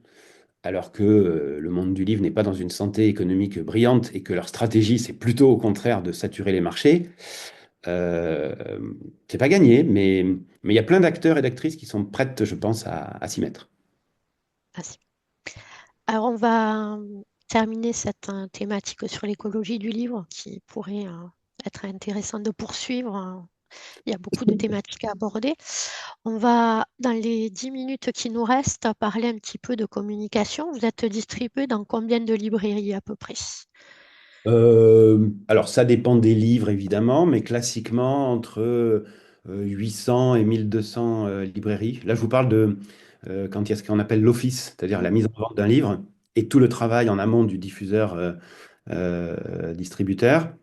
[SPEAKER 2] alors que le monde du livre n'est pas dans une santé économique brillante et que leur stratégie, c'est plutôt au contraire de saturer les marchés, euh, c'est pas gagné, mais il y a plein d'acteurs et d'actrices qui sont prêtes, je pense, à s'y mettre.
[SPEAKER 1] Ah, si. Alors, on va terminer cette thématique sur l'écologie du livre qui pourrait être intéressant de poursuivre. Il y a beaucoup de thématiques à aborder. On va, dans les 10 minutes qui nous restent, parler un petit peu de communication. Vous êtes distribué dans combien de librairies à peu près?
[SPEAKER 2] Alors, ça dépend des livres, évidemment, mais classiquement, entre 800 et 1200 librairies. Là, je vous parle de quand il y a ce qu'on appelle l'office, c'est-à-dire la mise
[SPEAKER 1] Mhm.
[SPEAKER 2] en vente d'un livre, et tout le travail en amont du diffuseur distributeur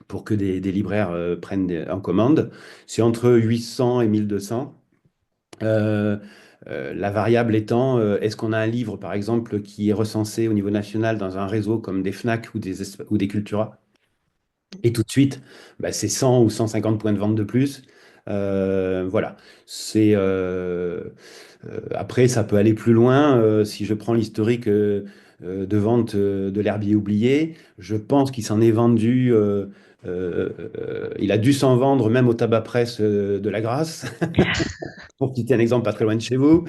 [SPEAKER 2] pour que des libraires prennent en commande. C'est entre 800 et 1200. Euh, la variable étant, est-ce qu'on a un livre, par exemple, qui est recensé au niveau national dans un réseau comme des Fnac ou des Cultura? Et tout de suite, bah, c'est 100 ou 150 points de vente de plus. Voilà. Après, ça peut aller plus loin. Si je prends l'historique de vente de l'herbier oublié, je pense qu'il s'en est vendu. Il a dû s'en vendre même au tabac presse de la Grasse, pour citer un exemple pas très loin de chez vous.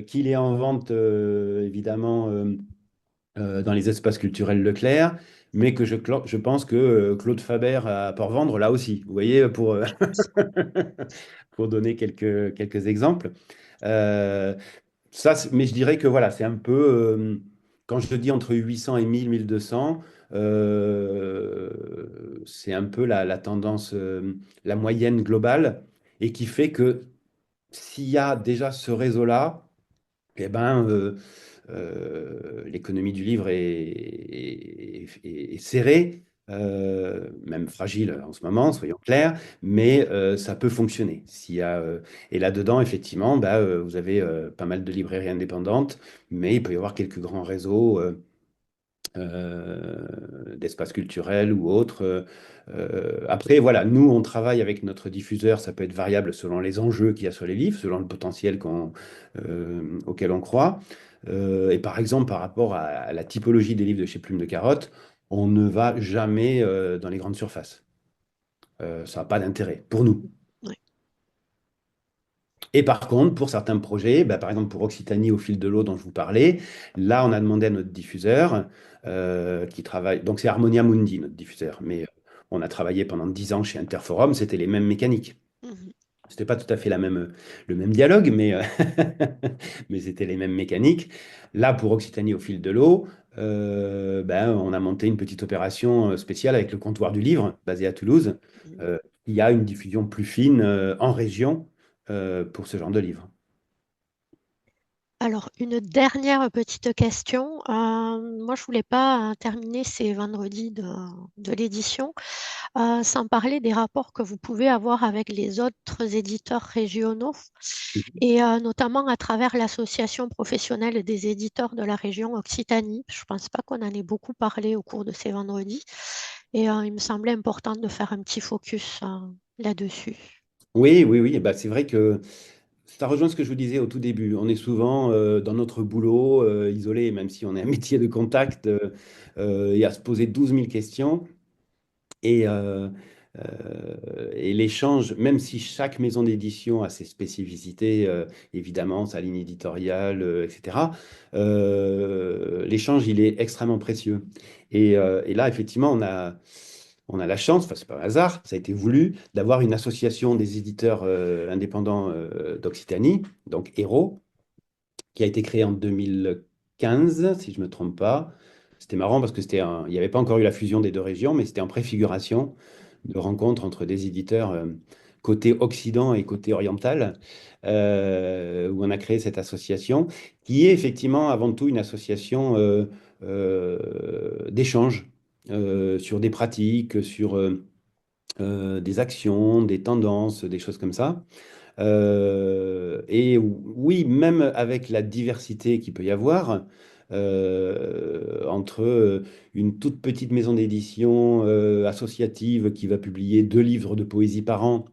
[SPEAKER 2] Qu'il est en vente évidemment dans les espaces culturels Leclerc, mais que je pense que Claude Faber a pour vendre là aussi. Vous voyez, pour donner quelques exemples. Euh, mais je dirais que voilà, c'est un peu, quand je dis entre 800 et 1000, 1200, c'est un peu la tendance, la moyenne globale, et qui fait que s'il y a déjà ce réseau-là, eh ben, l'économie du livre est serrée, même fragile en ce moment, soyons clairs, mais ça peut fonctionner. Et là-dedans, effectivement, bah, vous avez pas mal de librairies indépendantes, mais il peut y avoir quelques grands réseaux. D'espaces culturels ou autres. Après, voilà, nous, on travaille avec notre diffuseur, ça peut être variable selon les enjeux qu'il y a sur les livres, selon le potentiel auquel on croit. Et par exemple, par rapport à la typologie des livres de chez Plume de Carotte, on ne va jamais dans les grandes surfaces. Ça n'a pas d'intérêt pour nous.
[SPEAKER 1] Oui.
[SPEAKER 2] Et par contre, pour certains projets, bah, par exemple pour Occitanie au fil de l'eau dont je vous parlais, là on a demandé à notre diffuseur qui travaille, donc c'est Harmonia Mundi notre diffuseur, mais on a travaillé pendant 10 ans chez Interforum, c'était les mêmes mécaniques.
[SPEAKER 1] Mhm.
[SPEAKER 2] C'était pas tout à fait le même dialogue, mais c'était les mêmes mécaniques. Là pour Occitanie au fil de l'eau, ben, on a monté une petite opération spéciale avec le comptoir du livre basé à Toulouse.
[SPEAKER 1] Mhm.
[SPEAKER 2] Euh, il y a une diffusion plus fine en région pour ce genre de livre.
[SPEAKER 1] Alors, une dernière petite question. Moi, je voulais pas terminer ces vendredis de l'édition sans parler des rapports que vous pouvez avoir avec les autres éditeurs régionaux et notamment à travers l'association professionnelle des éditeurs de la région Occitanie. Je pense pas qu'on en ait beaucoup parlé au cours de ces vendredis et il me semblait important de faire un petit focus là-dessus.
[SPEAKER 2] Oui, oui, oui. Bah, c'est vrai que ça rejoint ce que je vous disais au tout début. On est souvent dans notre boulot, isolé, même si on est un métier de contact, et à se poser 12 000 questions. Et, et l'échange, même si chaque maison d'édition a ses spécificités, évidemment, sa ligne éditoriale, etc., l'échange, il est extrêmement précieux. Et là, effectivement, on a la chance, enfin, c'est pas un hasard, ça a été voulu, d'avoir une association des éditeurs indépendants d'Occitanie, donc HERO, qui a été créé en 2015, si je ne me trompe pas. C'était marrant parce que il n'y avait pas encore eu la fusion des deux régions, mais c'était en préfiguration de rencontre entre des éditeurs côté Occident et côté oriental, où on a créé cette association, qui est effectivement avant tout une association d'échange sur des pratiques, sur des actions, des tendances, des choses comme ça. Et oui, même avec la diversité qu'il peut y avoir entre une toute petite maison d'édition associative qui va publier 2 livres de poésie par an,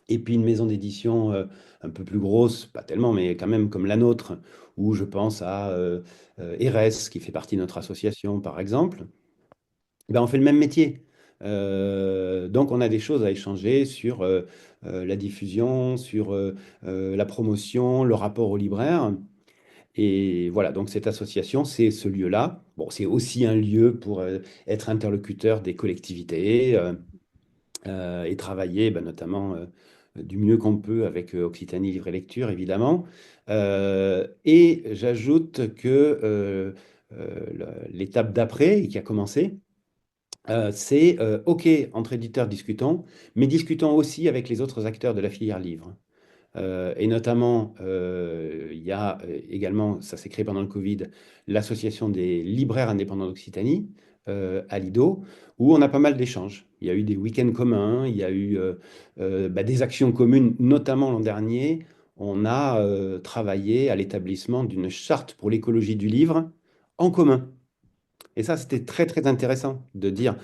[SPEAKER 2] et puis une maison d'édition un peu plus grosse, pas tellement, mais quand même comme la nôtre, où je pense à Erez, qui fait partie de notre association, par exemple, ben, on fait le même métier. Donc, on a des choses à échanger sur la diffusion, sur la promotion, le rapport aux libraires. Et voilà, donc cette association, c'est ce lieu-là. Bon, c'est aussi un lieu pour être interlocuteur des collectivités et travailler ben, notamment du mieux qu'on peut avec Occitanie Livre et Lecture, évidemment. Et j'ajoute que l'étape d'après, qui a commencé, c'est OK, entre éditeurs, discutons, mais discutons aussi avec les autres acteurs de la filière livre. Et notamment, il y a également, ça s'est créé pendant le Covid, l'association des libraires indépendants d'Occitanie, à Lido, où on a pas mal d'échanges. Il y a eu des week-ends communs, il y a eu bah, des actions communes, notamment l'an dernier. On a travaillé à l'établissement d'une charte pour l'écologie du livre en commun. Et ça, c'était très, très intéressant de dire,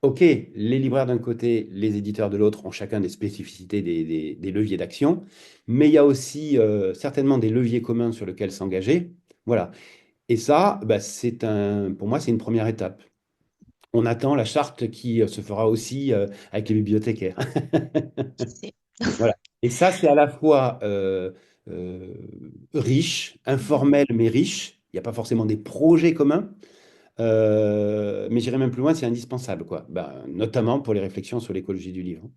[SPEAKER 2] OK, les libraires d'un côté, les éditeurs de l'autre ont chacun des spécificités, des leviers d'action, mais il y a aussi certainement des leviers communs sur lesquels s'engager. Voilà. Et ça, bah, pour moi, c'est une première étape. On attend la charte qui se fera aussi avec les bibliothécaires.
[SPEAKER 1] Qui sait?
[SPEAKER 2] Voilà. Et ça, c'est à la fois euh, riche, informel, mais riche. Il n'y a pas forcément des projets communs. Mais j'irai même plus loin, c'est indispensable, quoi. Ben, notamment pour les réflexions sur l'écologie du livre.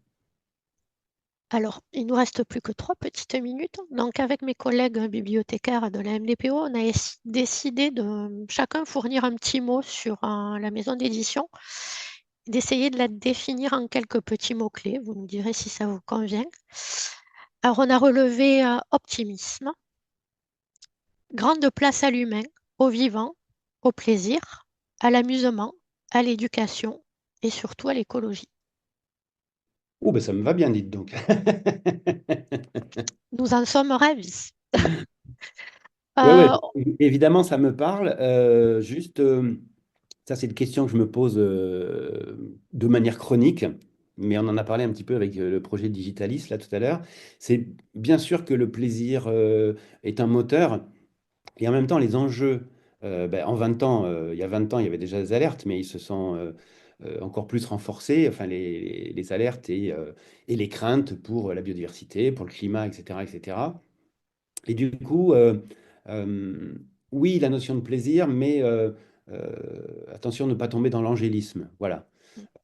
[SPEAKER 1] Alors, il nous reste plus que 3 petites minutes. Donc, avec mes collègues bibliothécaires de la MDPO, on a décidé de chacun fournir un petit mot sur la maison d'édition, d'essayer de la définir en quelques petits mots-clés. Vous nous direz si ça vous convient. Alors, on a relevé optimisme, grande place à l'humain, au vivant, au plaisir, à l'amusement, à l'éducation et surtout à l'écologie.
[SPEAKER 2] Oh, ben ça me va bien, dites donc.
[SPEAKER 1] Nous en sommes ravis.
[SPEAKER 2] Oui, oui,
[SPEAKER 1] Euh,
[SPEAKER 2] évidemment, ça me parle. Juste, ça, c'est une question que je me pose de manière chronique, mais on en a parlé un petit peu avec le projet Digitalis, là, tout à l'heure. C'est bien sûr que le plaisir est un moteur, et en même temps, les enjeux, ben, en 20 ans, il y a 20 ans, il y avait déjà des alertes, mais ils se sont encore plus renforcés, enfin, les alertes et les craintes pour la biodiversité, pour le climat, etc., etc. Et du coup, euh, oui, la notion de plaisir, mais attention de ne pas tomber dans l'angélisme. Voilà.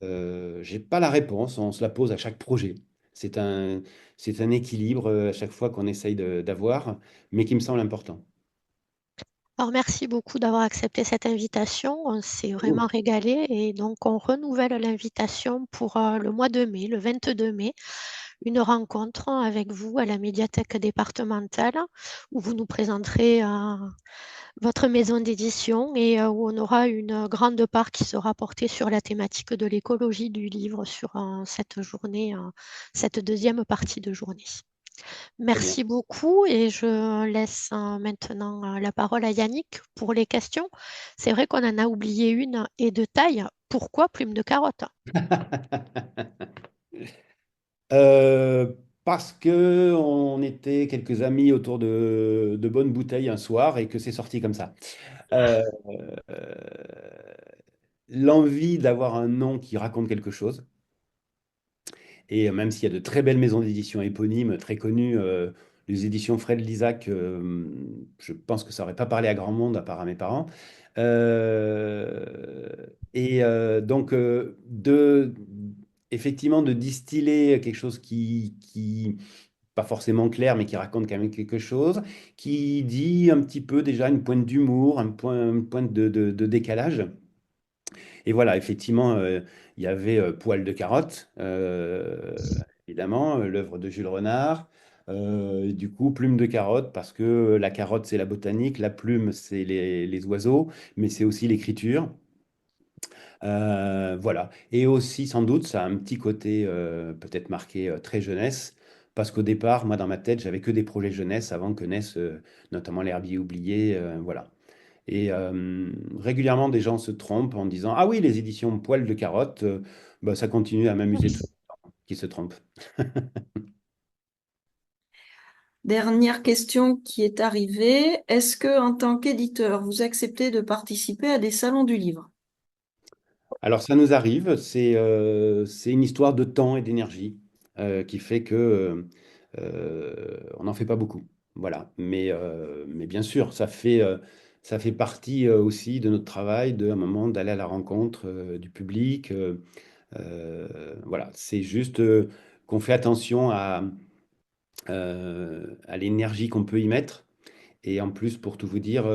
[SPEAKER 2] J'ai pas la réponse, on se la pose à chaque projet. C'est un, c'est un équilibre à chaque fois qu'on essaye d'avoir, mais qui me semble important.
[SPEAKER 1] alors, merci beaucoup d'avoir accepté cette invitation. On s'est
[SPEAKER 2] Oh,
[SPEAKER 1] vraiment régalé et donc on renouvelle l'invitation pour le mois de mai, le 22 mai, une rencontre avec vous à la médiathèque départementale où vous nous présenterez votre maison d'édition et où on aura une grande part qui sera portée sur la thématique de l'écologie du livre sur cette journée, cette deuxième partie de journée.
[SPEAKER 2] très bien.
[SPEAKER 1] Merci beaucoup et je laisse maintenant la parole à Yannick pour les questions. C'est vrai qu'on en a oublié une et de taille. Pourquoi plume de carotte?
[SPEAKER 2] Euh, parce que on était quelques amis autour de bonnes bouteilles un soir et que c'est sorti comme ça. Euh, euh, L'envie d'avoir un nom qui raconte quelque chose. Et même s'il y a de très belles maisons d'édition éponymes, très connues, les éditions Fred Lisac, je pense que ça n'aurait pas parlé à grand monde, à part à mes parents. Donc, effectivement, de distiller quelque chose pas forcément clair, mais qui raconte quand même quelque chose, qui dit un petit peu déjà une pointe d'humour, une pointe de décalage. Et voilà, effectivement, il y avait Poil de carotte, évidemment, l'œuvre de Jules Renard. Du coup, Plume de carotte, parce que la carotte, c'est la botanique, la plume, c'est les oiseaux, mais c'est aussi l'écriture. Voilà. Et aussi, sans doute, ça a un petit côté peut-être marqué très jeunesse, parce qu'au départ, moi, dans ma tête, j'avais que des projets jeunesse avant que naissent notamment l'herbier oublié. Voilà. Et régulièrement, des gens se trompent en disant: Ah oui, les éditions Poil de carotte, bah, ça continue à m'amuser tout le temps, qui se trompent.
[SPEAKER 3] Dernière question qui est arrivée. Est-ce que, en tant qu'éditeur, vous acceptez de participer à des salons du livre?
[SPEAKER 2] Alors, ça nous arrive, c'est une histoire de temps et d'énergie qui fait que on n'en fait pas beaucoup. Voilà. Mais bien sûr, ça fait partie aussi de notre travail, de un moment d'aller à la rencontre du public. Voilà. C'est juste qu'on fait attention à l'énergie qu'on peut y mettre. Et en plus, pour tout vous dire,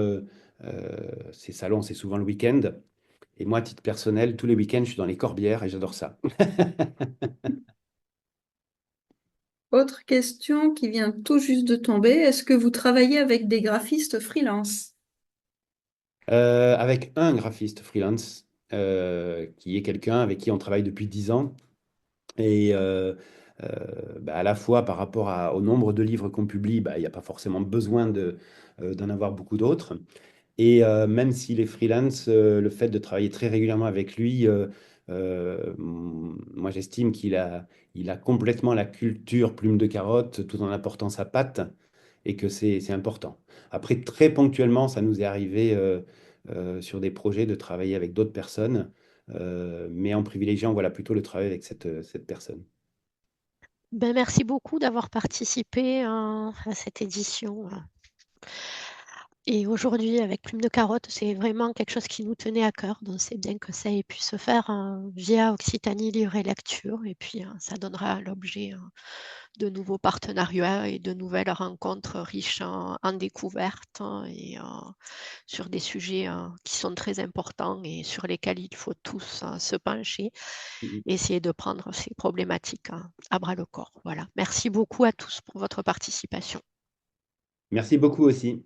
[SPEAKER 2] ces salons, c'est souvent le week-end. Et moi, à titre personnel, tous les week-ends, je suis dans les Corbières et j'adore ça.
[SPEAKER 3] Autre question qui vient tout juste de tomber. Est-ce que vous travaillez avec des graphistes freelance?
[SPEAKER 2] Avec un graphiste freelance, qui est quelqu'un avec qui on travaille depuis 10 ans. Et bah, à la fois par rapport au nombre de livres qu'on publie, bah, il n'y a pas forcément besoin d'en avoir beaucoup d'autres. Et même s'il est freelance, le fait de travailler très régulièrement avec lui, moi j'estime il a complètement la culture plume de carotte tout en apportant sa patte et que c'est important. Après, très ponctuellement, ça nous est arrivé sur des projets de travailler avec d'autres personnes, mais en privilégiant voilà, plutôt le travail avec cette personne.
[SPEAKER 1] Ben, merci beaucoup d'avoir participé à cette édition. Et aujourd'hui, avec Plume de Carotte, c'est vraiment quelque chose qui nous tenait à cœur. Donc, c'est bien que ça ait pu se faire via Occitanie Livre et Lecture. Et puis, ça donnera l'objet de nouveaux partenariats et de nouvelles rencontres riches en découvertes et sur des sujets qui sont très importants et sur lesquels il faut tous se pencher et essayer de prendre ces problématiques à bras le corps. Voilà. Merci beaucoup à tous pour votre participation.
[SPEAKER 2] Merci beaucoup aussi.